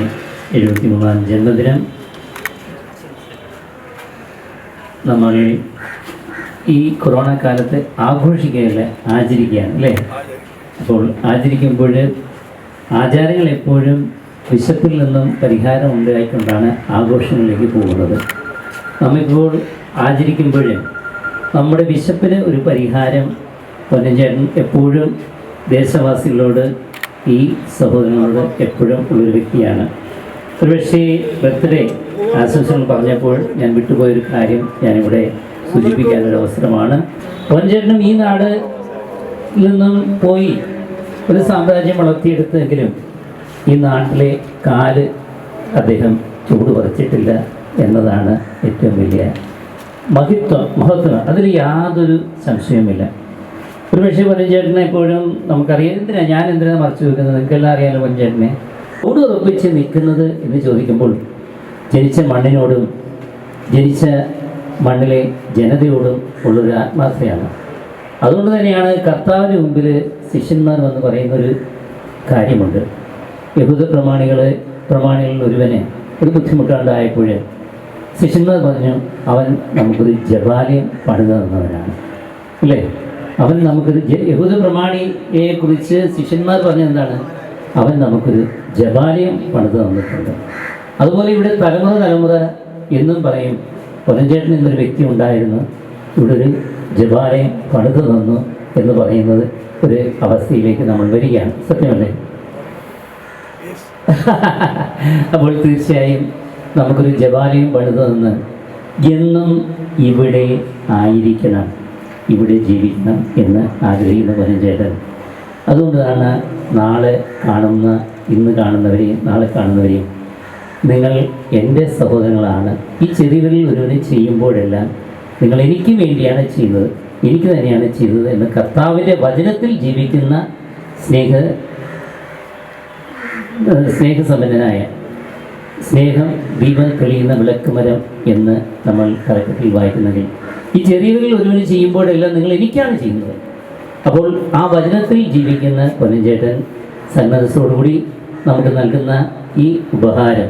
73-ാം ജന്മദിനം നമ്മൾ ഈ കൊറോണ കാലത്ത് ആഘോഷിക്കുകയല്ല, ആചരിക്കുകയാണ് അല്ലേ? അപ്പോൾ ആചരിക്കുമ്പോൾ ആചാരങ്ങൾ എപ്പോഴും വിശപ്പിൽ നിന്നും പരിഹാരം ഉണ്ടായിക്കൊണ്ടാണ് ആഘോഷങ്ങളിലേക്ക് പോകുന്നത്. നമ്മിപ്പോൾ ആചരിക്കുമ്പോൾ നമ്മുടെ വിശപ്പിന് ഒരു പരിഹാരം പൊന്നഞ്ചേട്ടൻ എപ്പോഴും ദേശവാസികളോട്, ഈ സഹോദരങ്ങളോട് എപ്പോഴും ഉള്ളൊരു വ്യക്തിയാണ്. ഒരുപക്ഷേ ബർത്ത്ഡേ ആശംസകൾ പറഞ്ഞപ്പോൾ ഞാൻ വിട്ടുപോയൊരു കാര്യം ഞാനിവിടെ സൂചിപ്പിക്കാനൊരു അവസരമാണ്. പൊന്നഞ്ചേട്ടനും ഈ നാടിൽ നിന്നും പോയി ഒരു സാമ്രാജ്യം വളർത്തിയെടുത്തെങ്കിലും ഈ നാട്ടിലെ കാല് അദ്ദേഹം ചൂട് പറിച്ചിട്ടില്ല എന്നതാണ് ഏറ്റവും വലിയ മഹത്വം. അതിൽ യാതൊരു സംശയവുമില്ല. ഒരുപക്ഷെ പൊന്നഞ്ചേട്ടനെ എപ്പോഴും നമുക്കറിയാം. ഞാൻ എന്തിനാണ് മറച്ചു വെക്കുന്നത്? നിങ്ങൾക്കെല്ലാം അറിയാമല്ലോ പൊന്നഞ്ചേട്ടനെ. ചൂട് ഉറപ്പിച്ച് നിൽക്കുന്നത് എന്ന് ചോദിക്കുമ്പോൾ ജനിച്ച മണ്ണിനോടും ജനിച്ച മണ്ണിലെ ജനതയോടും ഉള്ളൊരു ആത്മാർത്ഥതയാണ്. അതുകൊണ്ട് തന്നെയാണ് കർത്താവിന് മുമ്പിൽ ശിഷ്യന്മാർ വന്ന് പറയുന്നൊരു കാര്യമുണ്ട്. യഹൂദ പ്രമാണികളിൽ ഒരുവന് ഒരു ബുദ്ധിമുട്ടുണ്ടായപ്പോൾ ശിഷ്യന്മാർ പറഞ്ഞു, അവൻ നമുക്കൊരു ജപാലയം പണിതു തന്നവനാണ് അല്ലേ? അവൻ നമുക്കൊരു യഹൂദ പ്രമാണിയെക്കുറിച്ച് ശിഷ്യന്മാർ പറഞ്ഞ എന്താണ്? അവൻ നമുക്കൊരു ജപാലയം പണിതു തന്നിട്ടുണ്ട്. അതുപോലെ ഇവിടെ തലമുറ എന്നും പറയും, പൊന്നഞ്ചേട്ടൻ എന്നൊരു വ്യക്തി ഉണ്ടായിരുന്നു, ഇവിടെ ഒരു ജപാലയം പണിതു തന്നു എന്ന് പറയുന്നത് ഒരു അവസ്ഥയിലേക്ക് നമ്മൾ വരികയാണ്. സത്യമല്ലേ? അപ്പോൾ തീർച്ചയായും നമുക്കൊരു ജപാലയം പണിതു തന്ന് എന്നും ഇവിടെ ആയിരിക്കണം, ഇവിടെ ജീവിക്കണം എന്ന് ആഗ്രഹിക്കുന്ന പൊന്നഞ്ചേട്ടൻ. അതുകൊണ്ടാണ് ഇന്ന് കാണുന്നവരെയും നാളെ കാണുന്നവരെയും നിങ്ങൾ എൻ്റെ സഹോദരങ്ങളാണ്. ഈ ചെറിയവരിൽ ഒരുവനെ ചെയ്യുമ്പോഴെല്ലാം നിങ്ങൾ എനിക്ക് വേണ്ടിയാണ് ചെയ്യുന്നത്, എനിക്ക് തന്നെയാണ് ചെയ്തത് എന്ന് കർത്താവിൻ്റെ വചനത്തിൽ ജീവിക്കുന്ന സ്നേഹസമ്പന്നനായ, സ്നേഹം ദീപം തെളിയുന്ന വിളക്കുമരം എന്ന് നമ്മൾ കലക്കത്തിൽ വായിക്കുന്നെങ്കിൽ ഈ ചെറിയവരിൽ ഒരുവന് ചെയ്യുമ്പോഴെല്ലാം നിങ്ങൾ എനിക്കാണ് ചെയ്യുന്നത്. അപ്പോൾ ആ വചനത്തിൽ ജീവിക്കുന്ന പൊന്നഞ്ചേട്ടൻ സന്മനസ്സോടുകൂടി നമുക്ക് നൽകുന്ന ഈ ഉപഹാരം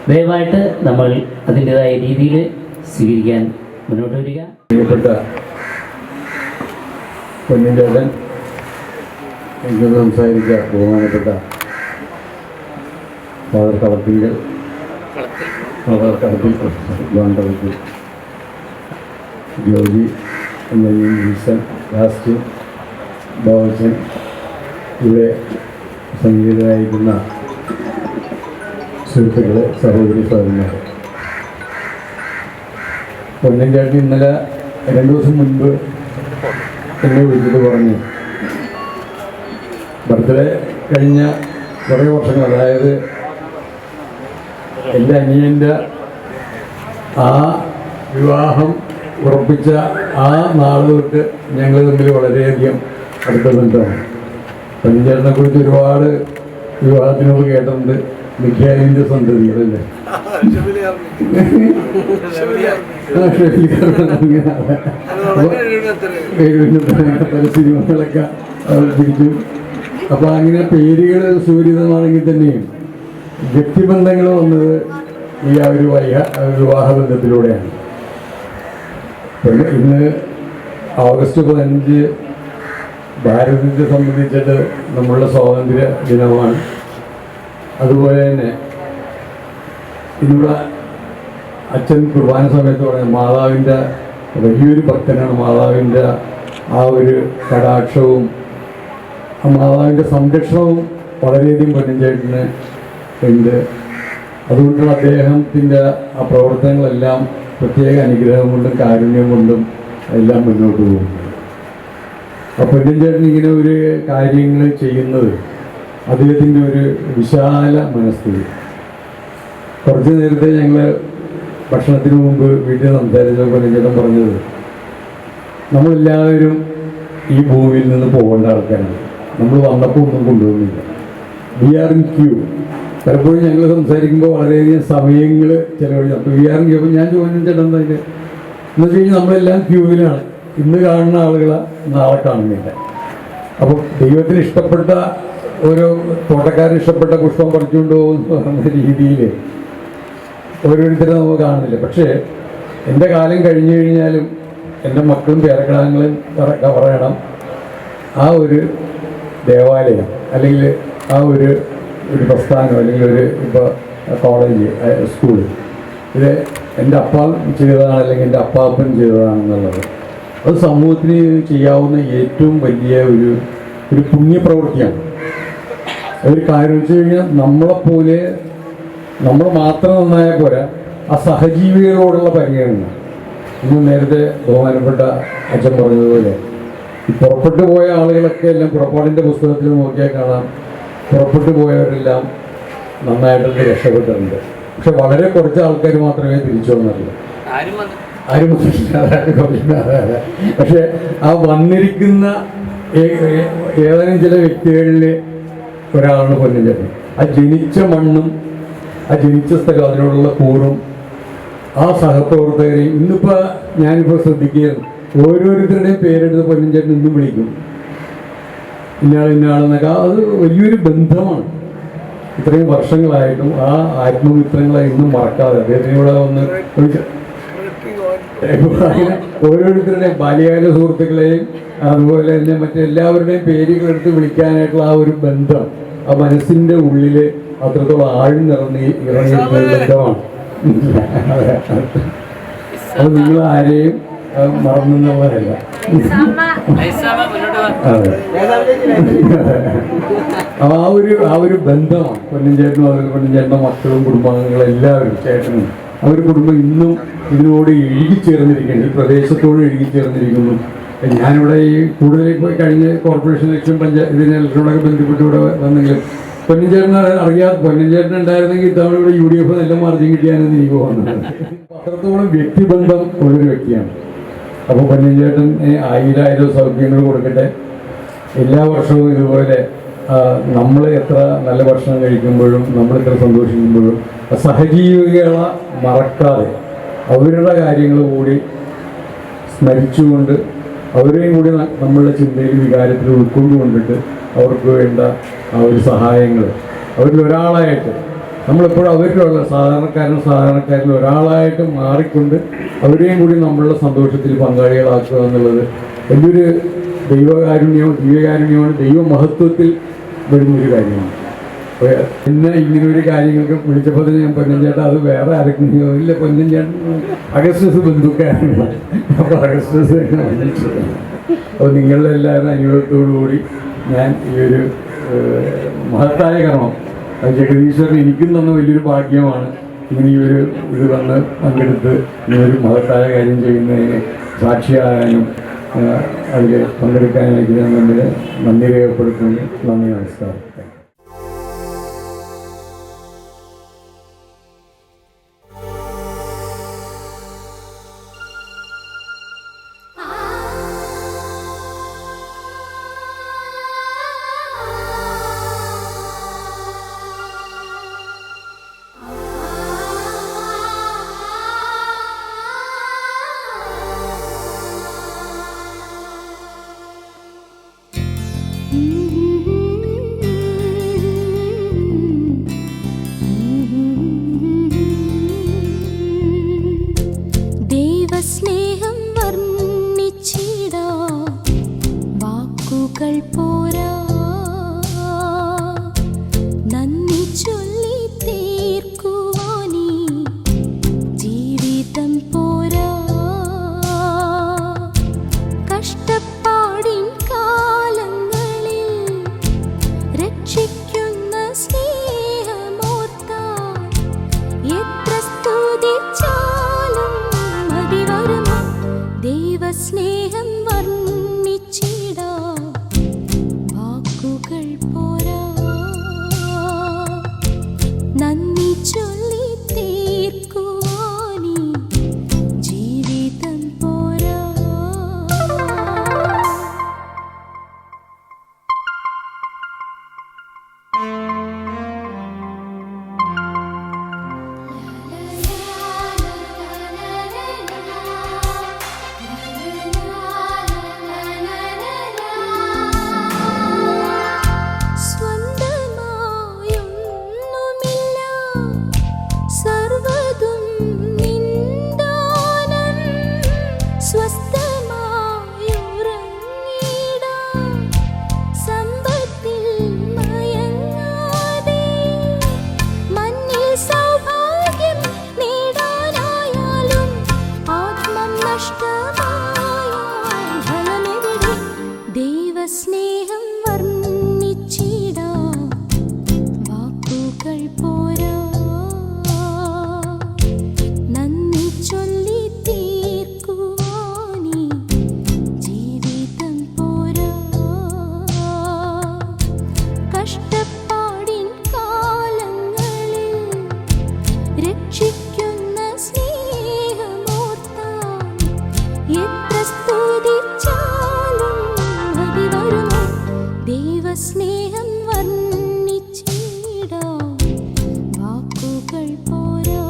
ദയവായിട്ട് നമ്മൾ അതിൻ്റെതായ രീതിയിൽ സ്വീകരിക്കാൻ മുന്നോട്ട് വരിക.
പ്രിയപ്പെട്ട പൊന്നഞ്ചേട്ടൻ, എനിക്ക് സംസാരിച്ച ബഹുമാനപ്പെട്ട ഫാദർ കളത്തിൽ ജോൺ കളത്തിൽ, ജോജി വിൽസൺ, ലാസ്റ്റ് ബാബച്ചൻ, ഇവിടെ സംഗീതരായിരിക്കുന്ന സുഹൃത്തുക്കളെ, സഹോദരന്മാർ, പൊന്നഞ്ചേട്ടൻ ഇന്നലെ 2 ദിവസം മുൻപ് എന്നെ വിളിച്ചിട്ട് പറഞ്ഞു, ബർത്ത്ഡേ കഴിഞ്ഞ കുറേ വർഷങ്ങൾ, അതായത് എൻ്റെ അനിയൻ്റെ ആ വിവാഹം ഉറപ്പിച്ച ആ നാൾ തൊട്ട് ഞങ്ങൾ തമ്മിൽ വളരെയധികം അടുത്ത ബന്ധമാണ്. പൊന്നഞ്ചേട്ടനെ കുറിച്ച് ഒരുപാട് വിവാഹത്തിനോട് കേട്ടിട്ടുണ്ട്. മിഖ്യാലിൻ്റെ സന്തതികളല്ലേ, പല സിനിമകളൊക്കെ അവതരിപ്പിച്ചു. അപ്പോൾ അങ്ങനെ പേരുകൾ സുപരിതമാണെങ്കിൽ തന്നെയും വ്യക്തിബന്ധങ്ങൾ വന്നത് ഈ ആ ഒരു വിവാഹ ബന്ധത്തിലൂടെയാണ്. ഇന്ന് ഓഗസ്റ്റ് 15 ഭാരതത്തെ സംബന്ധിച്ചിട്ട് നമ്മളുടെ സ്വാതന്ത്ര്യ ദിനമാണ്. അതുപോലെ തന്നെ ഇതിനുള്ള അച്ഛൻ കുർബാന സമയത്ത് പറഞ്ഞ മാതാവിൻ്റെ വലിയൊരു ഭക്തനാണ്. മാതാവിൻ്റെ ആ ഒരു കടാക്ഷവും ആ മാതാവിൻ്റെ സംരക്ഷണവും വളരെയധികം പൊന്നഞ്ചേട്ടന് ഉണ്ട്. അതുകൊണ്ടാണ് അദ്ദേഹത്തിൻ്റെ ആ പ്രവർത്തനങ്ങളെല്ലാം പ്രത്യേക അനുഗ്രഹം കൊണ്ടും കാരുണ്യം കൊണ്ടും എല്ലാം മുന്നോട്ട് പോകുന്നത്. അപ്പോൾ പൊന്നഞ്ചേട്ടൻ ഇങ്ങനെ ഒരു കാര്യങ്ങൾ ചെയ്യുന്നത് അദ്ദേഹത്തിൻ്റെ ഒരു വിശാല മനസ്ഥിതി. കുറച്ച് നേരത്തെ ഞങ്ങൾ ഭക്ഷണത്തിന് മുമ്പ് വീട്ടിൽ സംസാരിച്ച പൊന്നഞ്ചേട്ടൻ പറഞ്ഞത്, നമ്മളെല്ലാവരും ഈ ഭൂമിയിൽ നിന്ന് പോകേണ്ട ആൾക്കാരാണ്. നമ്മൾ വന്നപ്പോൾ ഒന്നും കൊണ്ടുപോകുന്നില്ല. We are in queue. പലപ്പോഴും ഞങ്ങൾ സംസാരിക്കുമ്പോൾ വളരെയധികം സമയങ്ങൾ ചിലവഴിക്കും. അപ്പോൾ വി ആർ ഇൻ ക്യൂ. അപ്പോൾ ഞാൻ ചോദിച്ചേട്ടൻ എന്താ എന്ന് വെച്ച് കഴിഞ്ഞാൽ നമ്മളെല്ലാം ക്യൂവിലാണ്. ഇന്ന് കാണുന്ന ആളുകളെ നാളെ കാണുന്നില്ല. അപ്പോൾ ദൈവത്തിന് ഇഷ്ടപ്പെട്ട ഓരോ തോട്ടക്കാരൻ ഇഷ്ടപ്പെട്ട പുഷ്പം പറിച്ചുകൊണ്ട് പോകുന്ന രീതിയിൽ ഓരോരുത്തരും നമുക്ക് കാണുന്നില്ല. പക്ഷേ എൻ്റെ കാലം കഴിഞ്ഞു കഴിഞ്ഞാലും എൻ്റെ മക്കളും പേരക്കിടാങ്ങളും പറയണം, ആ ഒരു ദേവാലയം അല്ലെങ്കിൽ ആ ഒരു പ്രസ്ഥാനം അല്ലെങ്കിൽ ഒരു ഇപ്പോൾ കോളേജ് സ്കൂള് ഇത് എൻ്റെ അപ്പ ചെയ്തതാണ് അല്ലെങ്കിൽ എൻ്റെ അപ്പാപ്പൻ ചെയ്തതാണെന്നുള്ളത് അത് സമൂഹത്തിന് ചെയ്യാവുന്ന ഏറ്റവും വലിയ ഒരു പുണ്യപ്രവൃത്തിയാണ്. ഒരു കാര്യം വെച്ച് കഴിഞ്ഞാൽ നമ്മളെപ്പോലെ നമ്മൾ മാത്രം നന്നായാൽ പോരാ, ആ സഹജീവികളോടുള്ള പരിഗണന. ഇന്ന് നേരത്തെ ബഹുമാനപ്പെട്ട അച്ഛൻ പറഞ്ഞതുപോലെ ഈ പുറപ്പെട്ടു പോയ ആളുകളൊക്കെ എല്ലാം പുറപ്പാടിൻ്റെ പുസ്തകത്തിൽ നോക്കിയാൽ കാണാം, പുറപ്പെട്ടു പോയവരെല്ലാം നന്നായിട്ടൊക്കെ രക്ഷപ്പെട്ടിട്ടുണ്ട്. പക്ഷെ വളരെ കുറച്ച് ആൾക്കാർ മാത്രമേ തിരിച്ചു വന്നിട്ടുള്ളൂ. ആരും വന്നിട്ടില്ല. പക്ഷെ ആ വന്നിരിക്കുന്ന ഏതാനും ചില വ്യക്തികളിൽ ഒരാളാണ് പൊന്നൻ ചേട്ടൻ. ആ ജനിച്ച മണ്ണും ആ ജനിച്ച സ്ഥലം അതിനോടുള്ള കൂറും ആ സഹപ്രവർത്തകരെയും ഇന്നിപ്പോൾ ഞാനിപ്പോൾ ശ്രദ്ധിക്കുകയാണ്, ഓരോരുത്തരുടെയും പേരെടുത്ത് പൊന്നൻ ചേട്ടൻ ഇന്നും വിളിക്കും, ഇന്നാളെന്നൊക്കെ. അത് വലിയൊരു ബന്ധമാണ്. ഇത്രയും വർഷങ്ങളായിട്ടും ആ ആത്മമിത്രങ്ങളെ ഇന്നും മറക്കാതെ അദ്ദേഹത്തിനൂടെ ഒന്ന് അങ്ങനെ ഓരോരുത്തരുടെയും ബാല്യകാല സുഹൃത്തുക്കളെയും അതുപോലെ തന്നെ മറ്റെല്ലാവരുടെയും പേരുകളെടുത്ത് വിളിക്കാനായിട്ടുള്ള ആ ഒരു ബന്ധം ആ മനസ്സിൻ്റെ ഉള്ളിൽ അത്രത്തോളം ഇറങ്ങിയിട്ടുള്ള ബന്ധമാണ്. അത് നിങ്ങൾ ആരെയും മറന്നുള്ളതല്ല. ആ ഒരു ബന്ധമാണ് പൊന്നൻ ചേട്ടനും അതുപോലെ പൊന്നൻ ചേട്ടൻ്റെ മക്കളും കുടുംബാംഗങ്ങളും എല്ലാവരും ചേട്ടനും ആ ഒരു കുടുംബം ഇന്നും ഇതിനോട് ഇഴുകിച്ചേർന്നിരിക്കുന്നു, ഈ പ്രദേശത്തോട് ഇഴുകിച്ചേർന്നിരിക്കുന്നു. ഞാനിവിടെ ഈ കൂടുതൽ പോയി കഴിഞ്ഞ കോർപ്പറേഷൻ ഇലക്ഷൻ ഇതിന് ഇലക്ഷനോടൊക്കെ ബന്ധപ്പെട്ട് ഇവിടെ വന്നെങ്കിലും പൊന്നൻ ചേട്ടൻ അറിയാതെ പൊന്നൻ ചേട്ടൻ ഉണ്ടായിരുന്നെങ്കിൽ ഇത്തവണ ഇവിടെ UDF നല്ല മാർജിൻ കിട്ടിയാണെന്ന് എനിക്ക് തോന്നുന്നത്. അത്രത്തോളം വ്യക്തിബന്ധം ഉള്ളൊരു വ്യക്തിയാണ്. അപ്പോൾ പൊന്നൻ ചേട്ടൻ 1000 സൗഖ്യങ്ങൾ കൊടുക്കട്ടെ. എല്ലാ വർഷവും ഇതുപോലെ നമ്മൾ എത്ര നല്ല ഭക്ഷണം കഴിക്കുമ്പോഴും നമ്മൾ എത്ര സന്തോഷിക്കുമ്പോഴും സഹജീവികളെ മറക്കാതെ അവരുടെ കാര്യങ്ങൾ കൂടി സ്മരിച്ചുകൊണ്ട് അവരെയും കൂടി നമ്മളുടെ ചിന്തയിൽ വികാരത്തിൽ ഉൾക്കൊണ്ടുകൊണ്ടിട്ട് അവർക്ക് വേണ്ട ആ ഒരു സഹായങ്ങൾ അവരിൽ ഒരാളായിട്ട് നമ്മളെപ്പോഴും അവരിലുള്ള സാധാരണക്കാരിൽ ഒരാളായിട്ട് മാറിക്കൊണ്ട് അവരെയും കൂടി നമ്മളുടെ സന്തോഷത്തിൽ പങ്കാളികളാക്കുക എന്നുള്ളത് വലിയൊരു ദിവ്യകാരുണ്യമാണ്, ദൈവമഹത്വത്തിൽ വരുന്നൊരു കാര്യമാണ്. പിന്നെ ഇങ്ങനൊരു കാര്യങ്ങൾക്ക് വിളിച്ചപ്പോൾ തന്നെ ഞാൻ പൊന്നൻ ചേട്ടാ അത് വേറെ ആരൊക്കെയോ ഇല്ല, പൊന്നൻ ചേട്ടൻ അഗസ്റ്റസ് ബന്ധുക്കാരാണ്. അപ്പോൾ അഗസ്റ്റസ് അപ്പോൾ നിങ്ങളുടെ എല്ലാവരും അനുഭവത്തോടുകൂടി ഞാൻ ഈ ഒരു മഹത്തായ കർമ്മം ജഗദീശ്വരൻ എനിക്കും തന്ന വലിയൊരു ഭാഗ്യമാണ്. ഇങ്ങനെ ഈ ഒരു ഇത് വന്ന് പങ്കെടുത്ത് ഇങ്ങനൊരു മഹത്തായ കാര്യം ചെയ്യുന്നതിന് സാക്ഷിയാകാനും അതിൽ പങ്കെടുക്കാനായിട്ട് ഞാൻ നന്ദി രേഖപ്പെടുത്തുന്നു. നന്ദി, നമസ്കാരം.
ദൈവസ്നേഹം വർണ്ണിച്ചിടാ വാക്കുകൾ പോരാ, നന്ദി ചൊല്ലി തീർക്കുവാനീ ജീവിതം പോരാ. കഷ്ടപ്പാടിൻ കാലങ്ങളിൽ രക്ഷിക്കുന്ന സ്നേഹമോർത്താൽ എത്ര സ്തുതിച്ചാലും മതിവരുമോ. ദൈവസ്നേഹം വർണ്ണിച്ചിടാ വാക്കുകൾ പോരാ, നന്ദി ചൊല്ലി തീർക്കുവാനീ ജീവിതം പോരാ. la la la la la la la la la നഷ്ടമായാൽ ഫലമെവിടെ? ദൈവസ്നേഹം വർണ്ണിച്ചിടാം വാക്കുകൾ പോരാ. നന്ദി ചൊല്ലി തീർക്കുവാനീ ജീവിതം പോരാ. കഷ്ടപ്പാടിൻ കാലങ്ങളിൽ രക്ഷിക്കുന്ന സ്നേഹമോർത്താൽ എത്ര സ്തുതിച്ചാലും മതി വരുമോ? ദൈവസ്നേഹം വർണ്ണിച്ചിടാം വാക്കുകൾ പോരാ.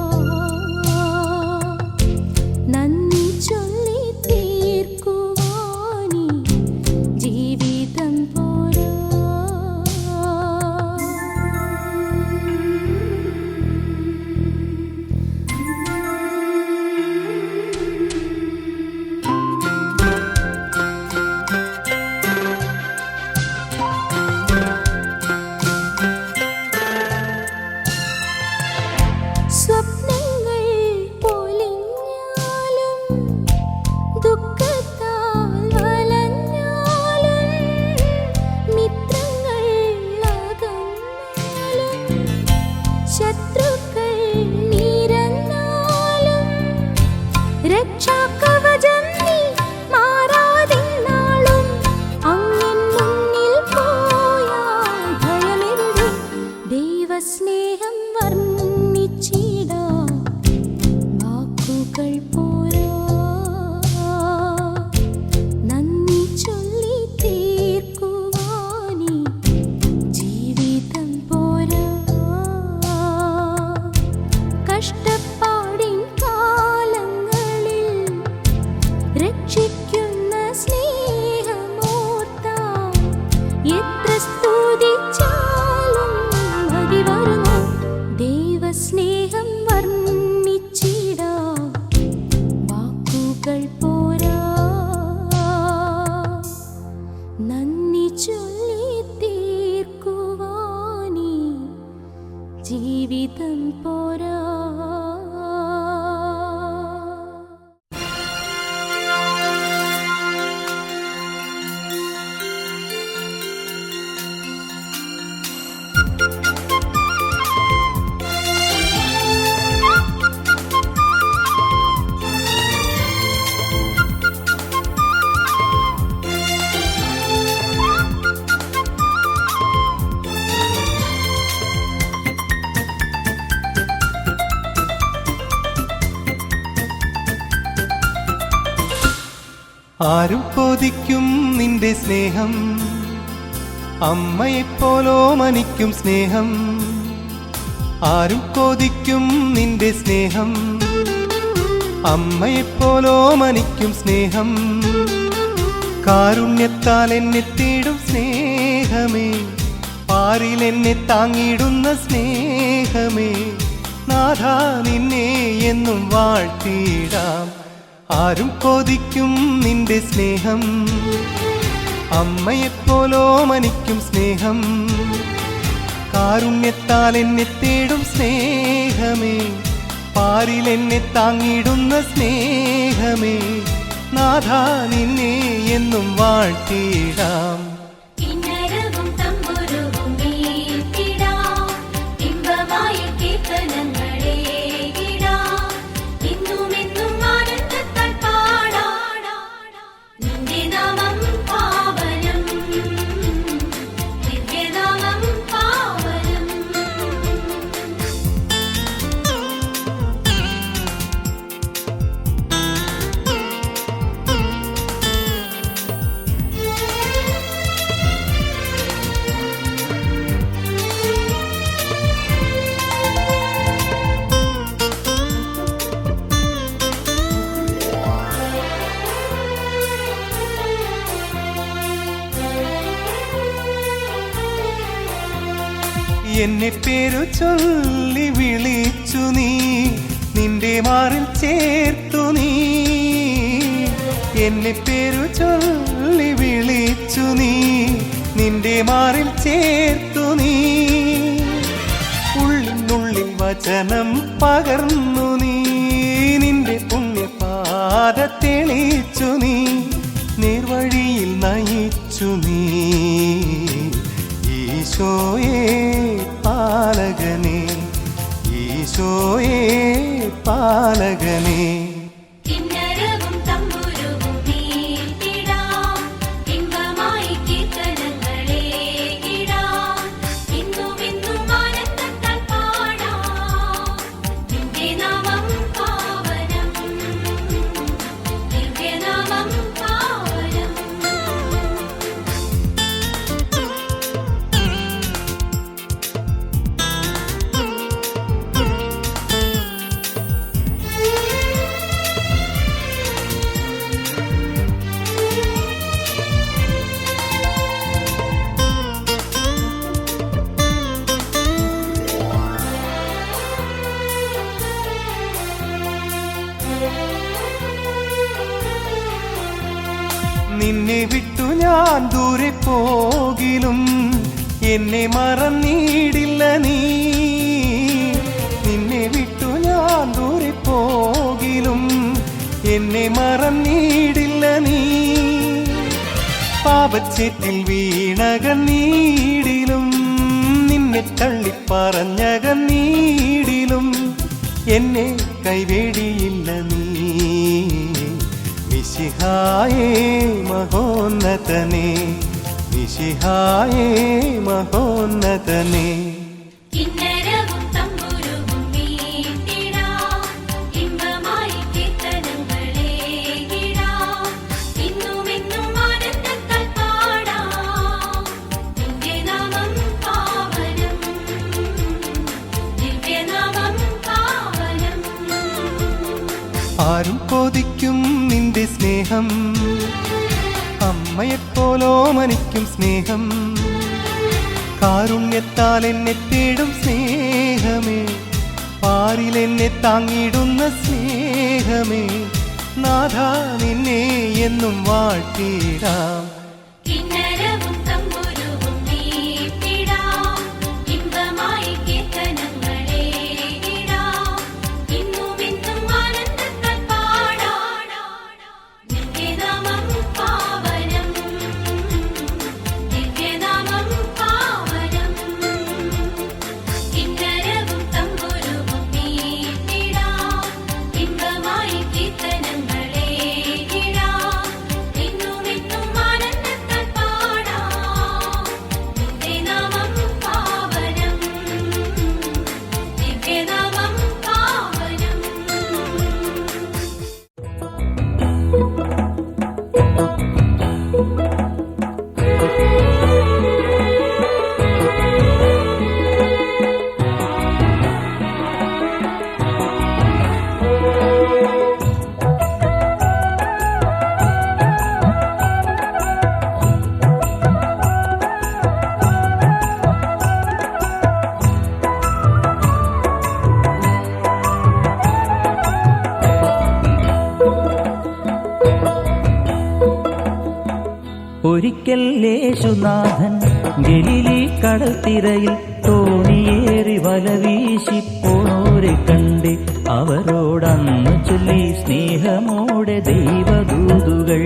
നന്ദി ചൊല്ലി തീർക്കുവാനീ ജീവിതം പോരാ. സ്വപ്നങ്ങൾ പൊലിഞ്ഞാലും ദുഃഖത്താൽ വലഞ്ഞാലും മിത്രങ്ങൾ അകന്നാലും ശത്രുക്കൾ നിരന്നാലും രക്ഷാകവചം നീ മാറാതിന്നാളും അങ്ങൻ മുന്നിൽ പോയാൽ ഭയമെവിടെ? ദൈവസ്നേഹം വർണ്ണിച്ചിടാം വാക്കുകൾ പോരാ. നന്ദി ചൊല്ലി തീർക്കുവാനീ ജീവിതം പോരാ. കഷ്ടപ്പാടിൻ കാലങ്ങളിൽ രക്ഷിക്കുന്ന സ്നേഹമോർത്താൽ എത്ര സ്തുതിച്ചാലും മതി വരുമോ? ദൈവസ്നേഹം വർണ്ണിച്ചിടാം വാക്കുകൾ പോരാ. നന്ദി ചൊല്ലി തീർക്കുവാനീ ജീവിതം പോരാ.
ആരും കൊതിക്കും നിന്റെ സ്നേഹം, അമ്മയെപ്പോലോമനിക്കും സ്നേഹം. ആരും കൊതിക്കും നിന്റെ സ്നേഹം, അമ്മയെപ്പോലോമനിക്കും സ്നേഹം. കാരുണ്യത്താൽ എന്നെ തേടും സ്നേഹമേ, പാരിൽ എന്നെ താങ്ങിടുന്ന സ്നേഹമേ. നാഥാ നിന്നെ എന്നും വാഴ്ത്തിയിടാം. ആരും കൊതിക്കും നിന്റെ സ്നേഹം, അമ്മയെപ്പോലോമനിക്കും സ്നേഹം. കാരുണ്യത്താൽ എന്നെ തേടും സ്നേഹമേ, പാരിൽ എന്നെ താങ്ങിടുന്ന സ്നേഹമേ. നാഥാ നിന്നെ എന്നും വാഴ്ത്തിയിടാം.
കിന്നരവും തമ്പുരുവും മീട്ടിടാം, ഇമ്പമായ കീർത്തനങ്ങളേകിടാം. ഇന്നുമെന്നും ആനന്ദത്താൽ പാടാം നിന്റെ നാമം പാവനം, ദിവ്യനാമം പാവനം.
എന്നെ പേരു ചൊല്ലി വിളിച്ചു നീ, നിന്റെ മാറിൽ ചേർത്തു നീ. എന്നെ പേരു ചൊല്ലി വിളിച്ചു നീ, നിന്റെ മാറിൽ ചേർത്തു നീ. ഉള്ളിനുള്ളിൽ വചനം പകർന്നു നീ, നിന്റെ പുണ്യപാ പാത തെളിച്ചു നീ, നേർവഴിയിൽ നയിച്ചു നീ. ഈശോയേ പാലകനേ, ഈശോയേ പാലകനേ.
കിന്നരവും തമ്പുരുവും മീട്ടിടാം, ഇമ്പമായി കീർത്തനങ്ങളേകിടാം. ഇന്നും എന്നും ആനന്ദത്താൽ പാടാം, നിന്റെ നാമം പാവനം, ദിവ്യനാമം പാവനം.
നിന്നെ വിട്ടു ഞാൻ ദൂരെ പോകിലും എന്നെ മറന്നിടില്ല നീ. നിന്നെ വിട്ടു ഞാൻ ദൂരെ പോകിലും എന്നെ മറന്നിടില്ല നീ. പാപച്ചേറ്റിൽ വീണകന്നീടിലും നിന്നെ തള്ളിപ്പറഞ്ഞകന്നീടിലും എന്നെ കൈവേടിയില്ല നീ. മിശിഹായേ മഹോന്നതനേ, മിശിഹായേ മഹോന്നതനേ.
കിന്നരവും തമ്പുരുവും മീട്ടിടാം, ഇമ്പമായി കീർത്തനങ്ങളേകിടാം. ഇന്നും എന്നും ആനന്ദത്താൽ പാടാം, നിന്റെ നാമം പാവനം, ദിവ്യനാമം പാവനം.
ആരും കൊതിക്കും നിന്റെ സ്നേഹം, അമ്മയെപ്പോലോ മനിക്കും സ്നേഹം. കാരുണ്യത്താൽ എന്നെ തേടും സ്നേഹമേ, പാരിൽ എന്നെ താങ്ങിടുന്ന സ്നേഹമേ. നാഥ നിന്നെ എന്നും വാഴ്ത്തിടാം.
കിന്നരവും തമ്പുരുവും മീട്ടിടാം, ഇമ്പമായി കീർത്തനങ്ങളേകിടാം. ഇന്നും എന്നും ആനന്ദത്താൽ പാടാം, നിന്റെ നാമം പാവനം, ദിവ്യനാമം പാവനം. കിന്നരവും തമ്പുരുവും മീട്ടിടാം, ഇമ്പമായി കീർത്തനങ്ങളേകിടാം. ഇന്നും എന്നും ആനന്ദത്താൽ പാടാം, നിന്റെ നാമം പാവനം, ദിവ്യനാമം പാവനം.
ഒരിക്കൽ യേശുനാഥൻ ഗലീലി കടൽത്തിരയിൽ തോണിയേറി വലവീശി പോണോരെ കണ്ട് അവരോടന്ന് ചൊല്ലി സ്നേഹമോടെ ദൈവദൂതുകൾ.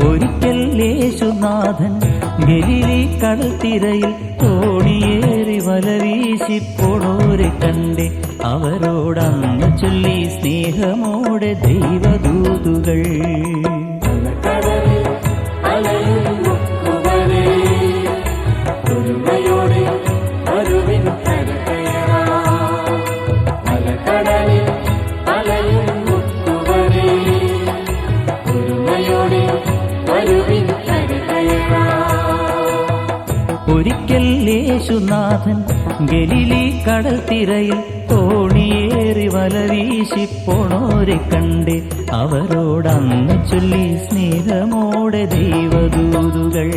ഒരിക്കൽ യേശുനാഥൻ ഗലീലി കടൽത്തിരയിൽ തോണിയേറി വലവീശി പോണോരെ കണ്ട് അവരോടന്ന് ചൊല്ലി സ്നേഹമോടെ ദൈവദൂതുകൾ. ഒരിക്കൽ യേശുനാഥൻ ഗലീലി കടൽത്തിരയിൽ തോണിയേറി വലവീശി പോണോരെ കണ്ട് അവരോടന്ന് ചൊല്ലി സ്നേഹമോടെ ദൈവദൂതുകൾ.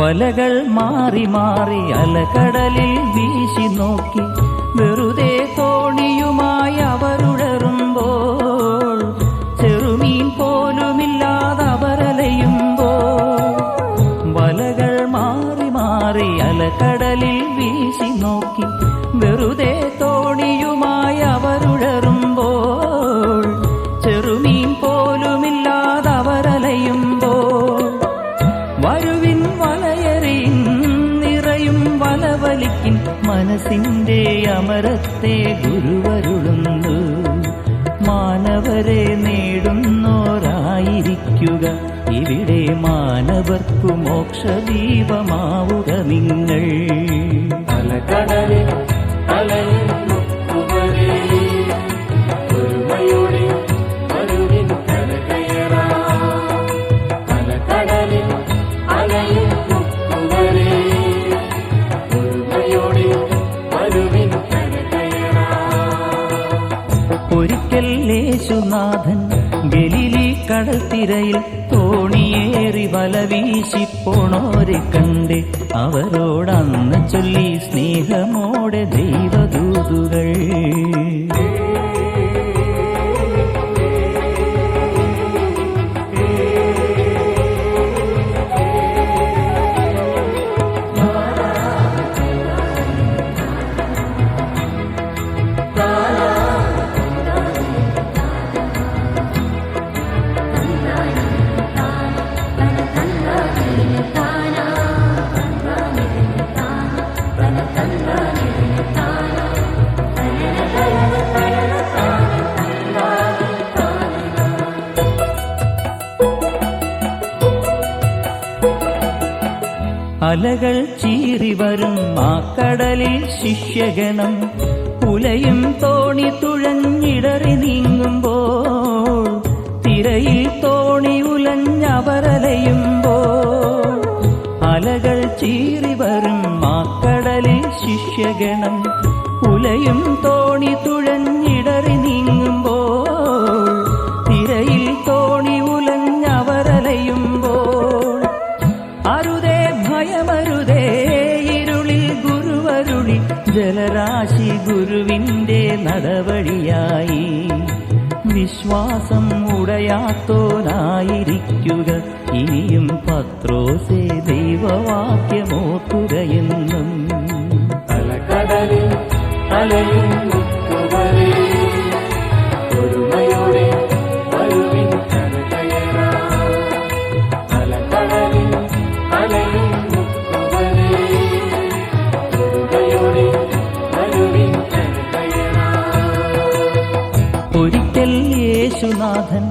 വലകൾ മാറി മാറി അലകടലിൽ വീശി നോക്കി വെറുതെ തോണിയുമായി അവരുടറുമ്പോൾ ചെറുമീൻ പോലുമില്ലാതെ അവരലയുമ്പോൾ വലകൾ മാറി മാറി അലകടലിൽ വീശി നോക്കി വെറുതെ തോണിയുമായി അവരുടറുമ്പോൾ ചെറുമീൻ പോലുമില്ലാതെ അവരലയുമ്പോൾ വരുവിൻ വലയറിൻ നിറയും വലവലിക്കിൻ മനസ്സിന്റെ അമരത്തെ ഗുരുവരുളുന്നു മാനവരെ നേടുന്നോരായിരിക്കുക ഇവിടെ മാനവർക്കു മോക്ഷദീപമാവുക നിങ്ങൾ
അലകടലിൽ അലയും മുക്കുവരേ ഒരുമയോടെ വരുവിൻ കരകയറാം അലകടലിൽ അലയും മുക്കുവരേ ഒരുമയോടെ വരുവിൻ കരകയറാം
ഒരിക്കൽ യേശുനാഥൻ ഗലീലി കടൽത്തിരയിൽ തോണിയേറി വല വീശിപ്പോണോരെ കണ്ട് അവരോടന്ന് ചൊല്ലി സ്നേഹമോടെ ദൈവദൂതുകൾ അലകൾ ചീറി വരും ആ കടലിൽ ശിഷ്യഗണം ഉലയും തോണി തുഴഞ്ഞിടറി നീങ്ങുമ്പോൾ തിരയിൽ തോണി ഉലഞ്ഞവരലയുമ്പോൾ അലകൾ ചീറി വരും ആ കടലിൽ ശിഷ്യഗണം ഉലയും തോണി തുഴഞ്ഞിടറി നീങ്ങുമ്പോൾ തിരയിൽ തോണി ഉലഞ്ഞവരലയുമ്പോൾ അരുതേ ഭയമരുതേ ഇരുളിൽ ഗുരുവരുളി ജലരാശി ഗുരുവിൻ്റെ നടവഴിയായി വിശ്വാസം ഉടയാത്തോനായിരിക്കുക ഇനിയും പത്രോസേ ദൈവവാക്യമോർക്കുകയെന്നും
അലകടലിൽ അലയും മുക്കുവരേ ഒരുമയോടെ വരുവിൻ കരകയറാം അലകടലിൽ അലയും മുക്കുവരേ ഒരുമയോടെ വരുവിൻ കരകയറാം
ഒരിക്കൽ യേശുനാഥൻ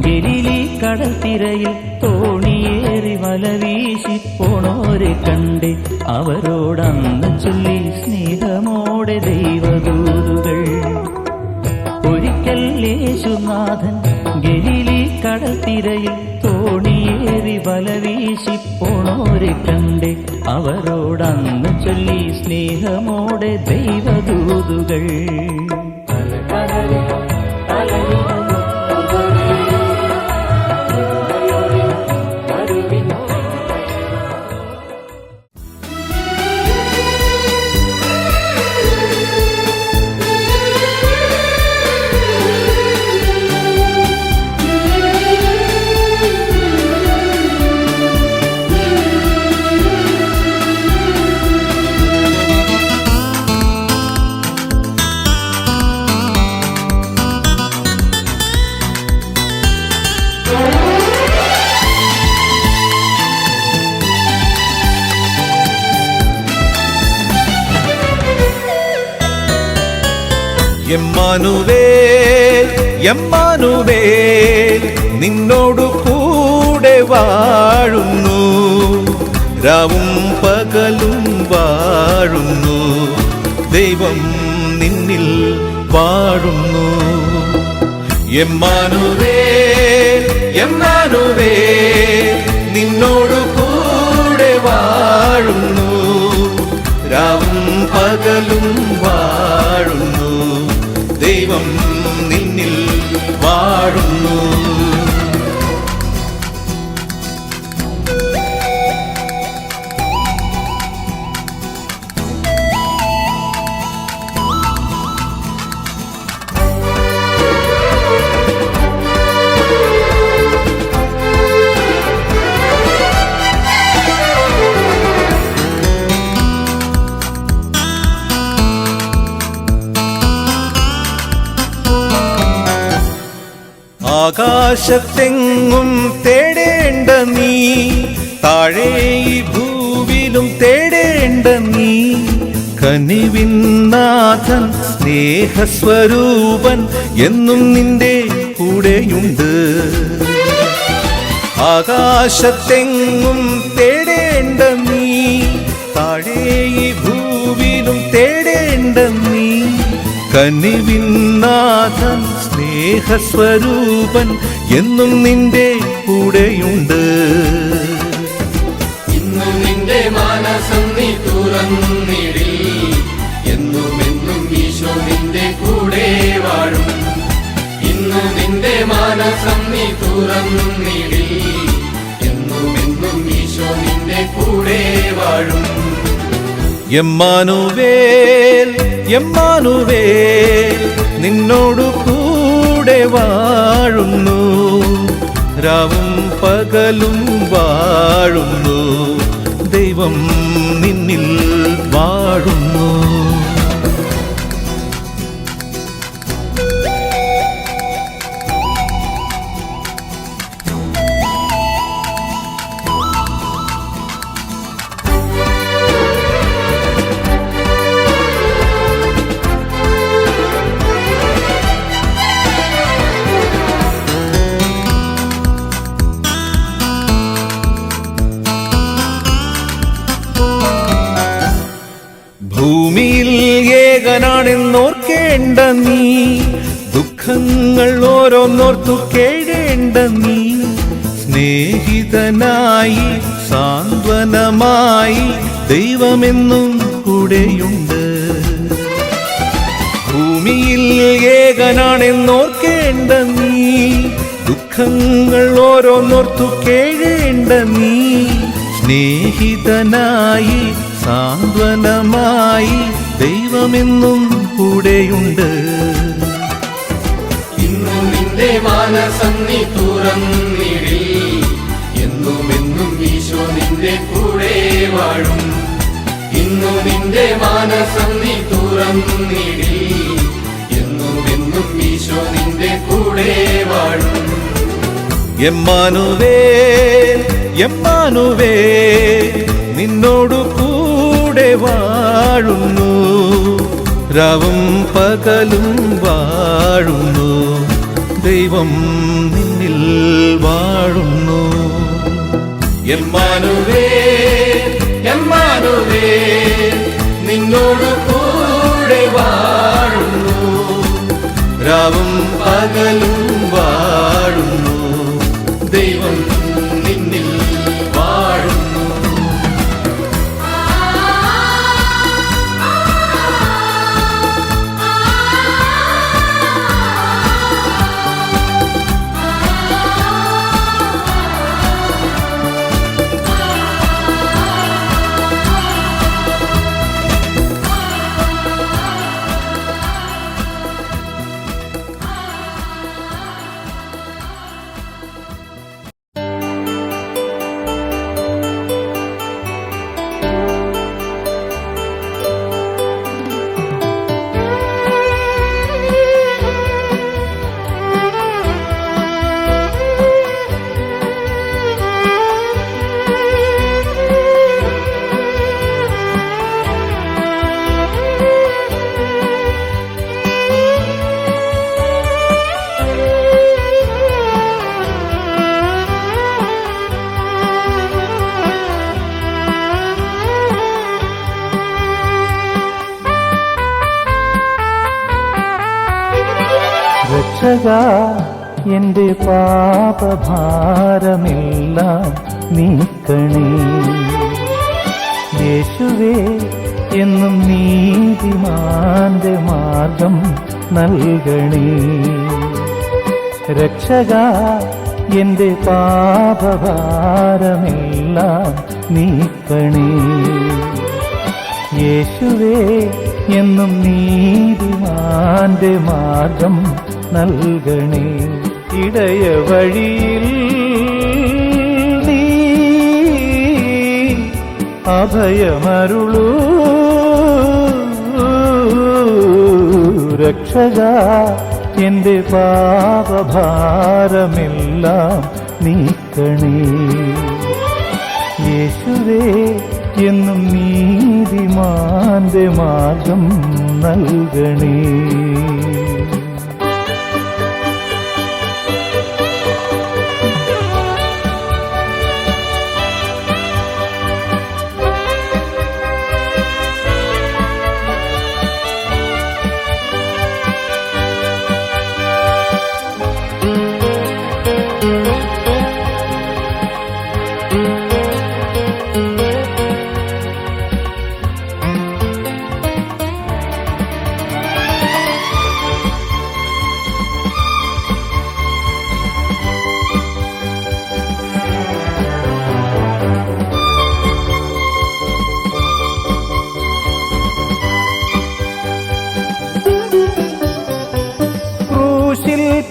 ഗലീലി കടൽത്തിരയിൽ തോണിയേറി വല വീശിപ്പോണോരെ കണ്ട് അവരോടന്ന് ചൊല്ലി സ്നേഹമോടെ ദൈവദൂതുകൾ ഒരിക്കൽ യേശുനാഥൻ ഗലീലി കടൽത്തിരയിൽ തോണിയേറി വല വീശിപ്പോണോരെ കണ്ട് അവരോടന്ന് ചൊല്ലി സ്നേഹമോടെ ദൈവദൂതുകൾ
അലകടലിൽ അലയും മുക്കുവരേ ഒരുമയോടെ വരുവിൻ
എമ്മാനുവേൽ എമ്മാനുവേൽ നിന്നോടു കൂടെ വാഴുന്നു രാവും പകലും വാഴുന്നു ദൈവം നിന്നിൽ വാഴുന്നു എമ്മാനുവേൽ എമ്മാനുവേൽ നിന്നോടു കൂടെ വാഴുന്നു രാവും പകലും വാഴുന്നു ദൈവം നിന്നിൽ വാഴുന്നു ആകാശത്തെങ്ങും തേടേണ്ട നീ, താഴെ ഈ ഭൂവിലും തേടേണ്ട നീ. കനിവിന്നാഥൻ സ്നേഹസ്വരൂപൻ എന്നും നിന്റെ കൂടെയുണ്ട്. ആകാശത്തെങ്ങും തേടേണ്ട നീ, താഴെ ഈ ഭൂവിലും തേടേണ്ട നീ. കനിവിന്നാഥൻ സ്നേഹസ്വരൂപൻ എന്നും നിന്റെ കൂടെയുണ്ട്.
ഇന്നു നിന്റെ മനസ്സം നീ തുറന്നിടി, എന്നുമെന്നും ഈശോ നിന്റെ കൂടെ വാഴും. ഇന്നു നിന്റെ മനസ്സം നീ തുറന്നിടി, എന്നുമെന്നും ഈശോ നിന്റെ കൂടെ വാഴും.
എമ്മാനുവേൽ എമ്മാനുവേൽ നിന്നോടു കൂടെ വാഴുന്നു, രാവും പകലും വാഴുന്നു, ദൈവം നിന്നിൽ വാഴുന്നു. ഭൂമിയിൽ ഏകനാണെന്നോർക്കേണ്ട നീ, ദുഃഖങ്ങൾ ഓരോന്നോർത്തു കേഴേണ്ട നീ. സ്നേഹിതനായി സാന്ത്വനമായി ദൈവമെന്നും കൂടെയുണ്ട്. ഭൂമിയിൽ ഏകനാണെന്നോർക്കേണ്ട നീ, ദുഃഖങ്ങൾ ഓരോന്നോർത്തു കേഴേണ്ട നീ. സ്നേഹിതനായി സാന്ത്വനമായി ദൈവമെന്നും കൂടെയുണ്ട്.
ഇന്നു നിന്റെ മനസ്സം നീ തുറന്നിടി, എന്നുമെന്നും ഈശോ നിന്റെ കൂടെ വാഴും. ഇന്നു നിന്റെ മനസ്സം നീ തുറന്നിടി, എന്നുമെന്നും ഈശോ നിന്റെ കൂടെ വാഴും.
എമ്മാനുവേൽ എമ്മാനുവേൽ നിന്നോടു കൂടെ വാഴുന്നു, രാവും പകലും വാഴുന്നു, ദൈവം നിന്നിൽ വാഴുന്നു.
എമ്മാനുവേൽ എമ്മാനുവേൽ നിന്നോടു കൂടെ വാഴുന്നു,
രാവും പകലും വാഴുന്നു,
ദൈവം നിന്നിൽ വാഴുന്നു.
രക്ഷകാ എൻ്റെ പാപഭാരമെല്ലാം നീക്കണേ. യേശുവേ എന്നും നീതിമാന്റെ മാർഗം നൽകണേ. രക്ഷകാ എൻ്റെ പാപഭാരമെല്ലാം നീക്കണേ. യേശുവേ എന്നും നീതിമാന്റെ മാർഗം നൽകണേ. ഇടയ വഴിയിൽ നീ അഭയമരുളൂ. രക്ഷകാ എൻ്റെ പാപഭാരമെല്ലാം നീക്കണേ. യേശുവേ എന്നും നീതിമാന്റെ മാർഗം നൽകണേ.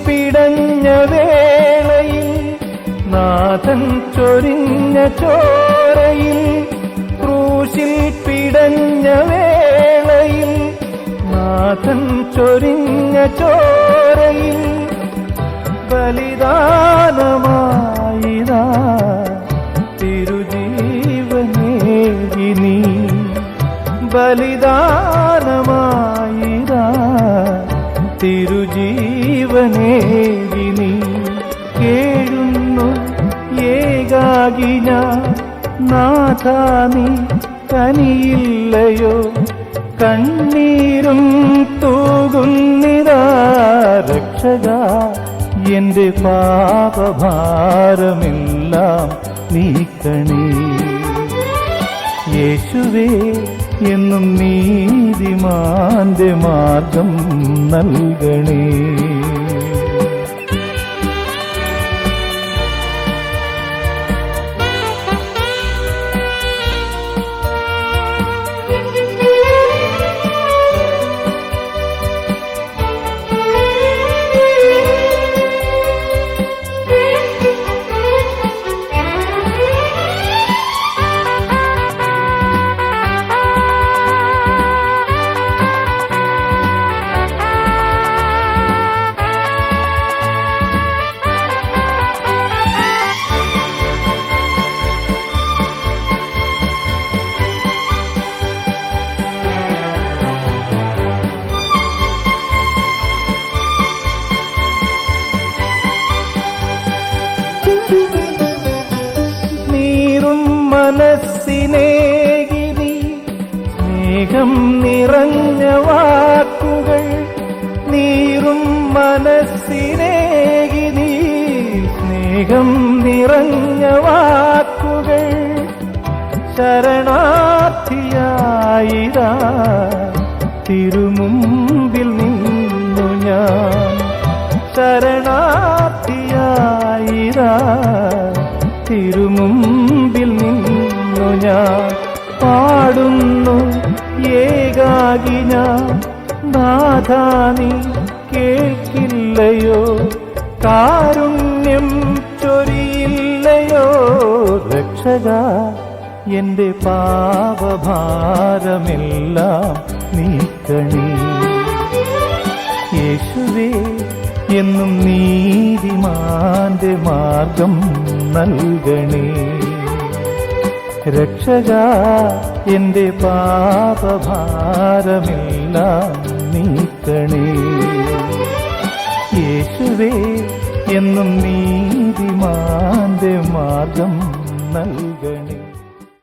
പിടഞ്ഞ വേളയിൽ നാഥൻ ചൊരിഞ്ഞ ചോരയിൽ, ക്രൂശിൽ പിടഞ്ഞ വേളയിൽ നാഥൻ ചൊരിഞ്ഞ ചോരയിൽ ബലിദാനമായിതാ തിരുജീവനേകി നീ, ബലിദാനമായിതാ തിരുജീവനേകി നീ. കേഴുന്നു ഏകാകി ഞാൻ നാഥാ നീ കനിയില്ലയോ, കണ്ണീരും തൂകുന്നിതാ രക്ഷകാ എൻ്റെ പാപഭാരമെല്ലാം നീക്കണേ. യേശുവേ എന്നും നീതിമാന്റെ മാർഗം നൽകണേ. മനസ്സിനേകി നീ സ്നേഹം നിറഞ്ഞ വാക്കുകൾ, നീറും മനസ്സിനേകി നീ സ്നേഹം നിറഞ്ഞ വാക്കുകൾ, ശരണാർത്ഥിയായിതാ തിരുമുമ്പിൽ നിന്നു ഞാൻ, ശരണാർത്ഥിയായിതാ തിരുമുമ്പിൽ നിന്നു ഞാൻ. പാടുന്നു ഏകാകി ഞാൻ നാഥാ നീ കേൾക്കില്ലയോ, കാരുണ്യം ചൊരിയില്ലയോ രക്ഷകാ എൻ്റെ പാപഭാരമെല്ലാം നീക്കണേ. യേശുവേ എന്നും നീതിമാന്റെ മാർഗം നൽകണേ. രക്ഷകാ എൻ്റെ പാപഭാരമെല്ലാം നീക്കണേ. യേശുവേ എന്നും നീതിമാന്റെ മാർഗം നൽകണേ.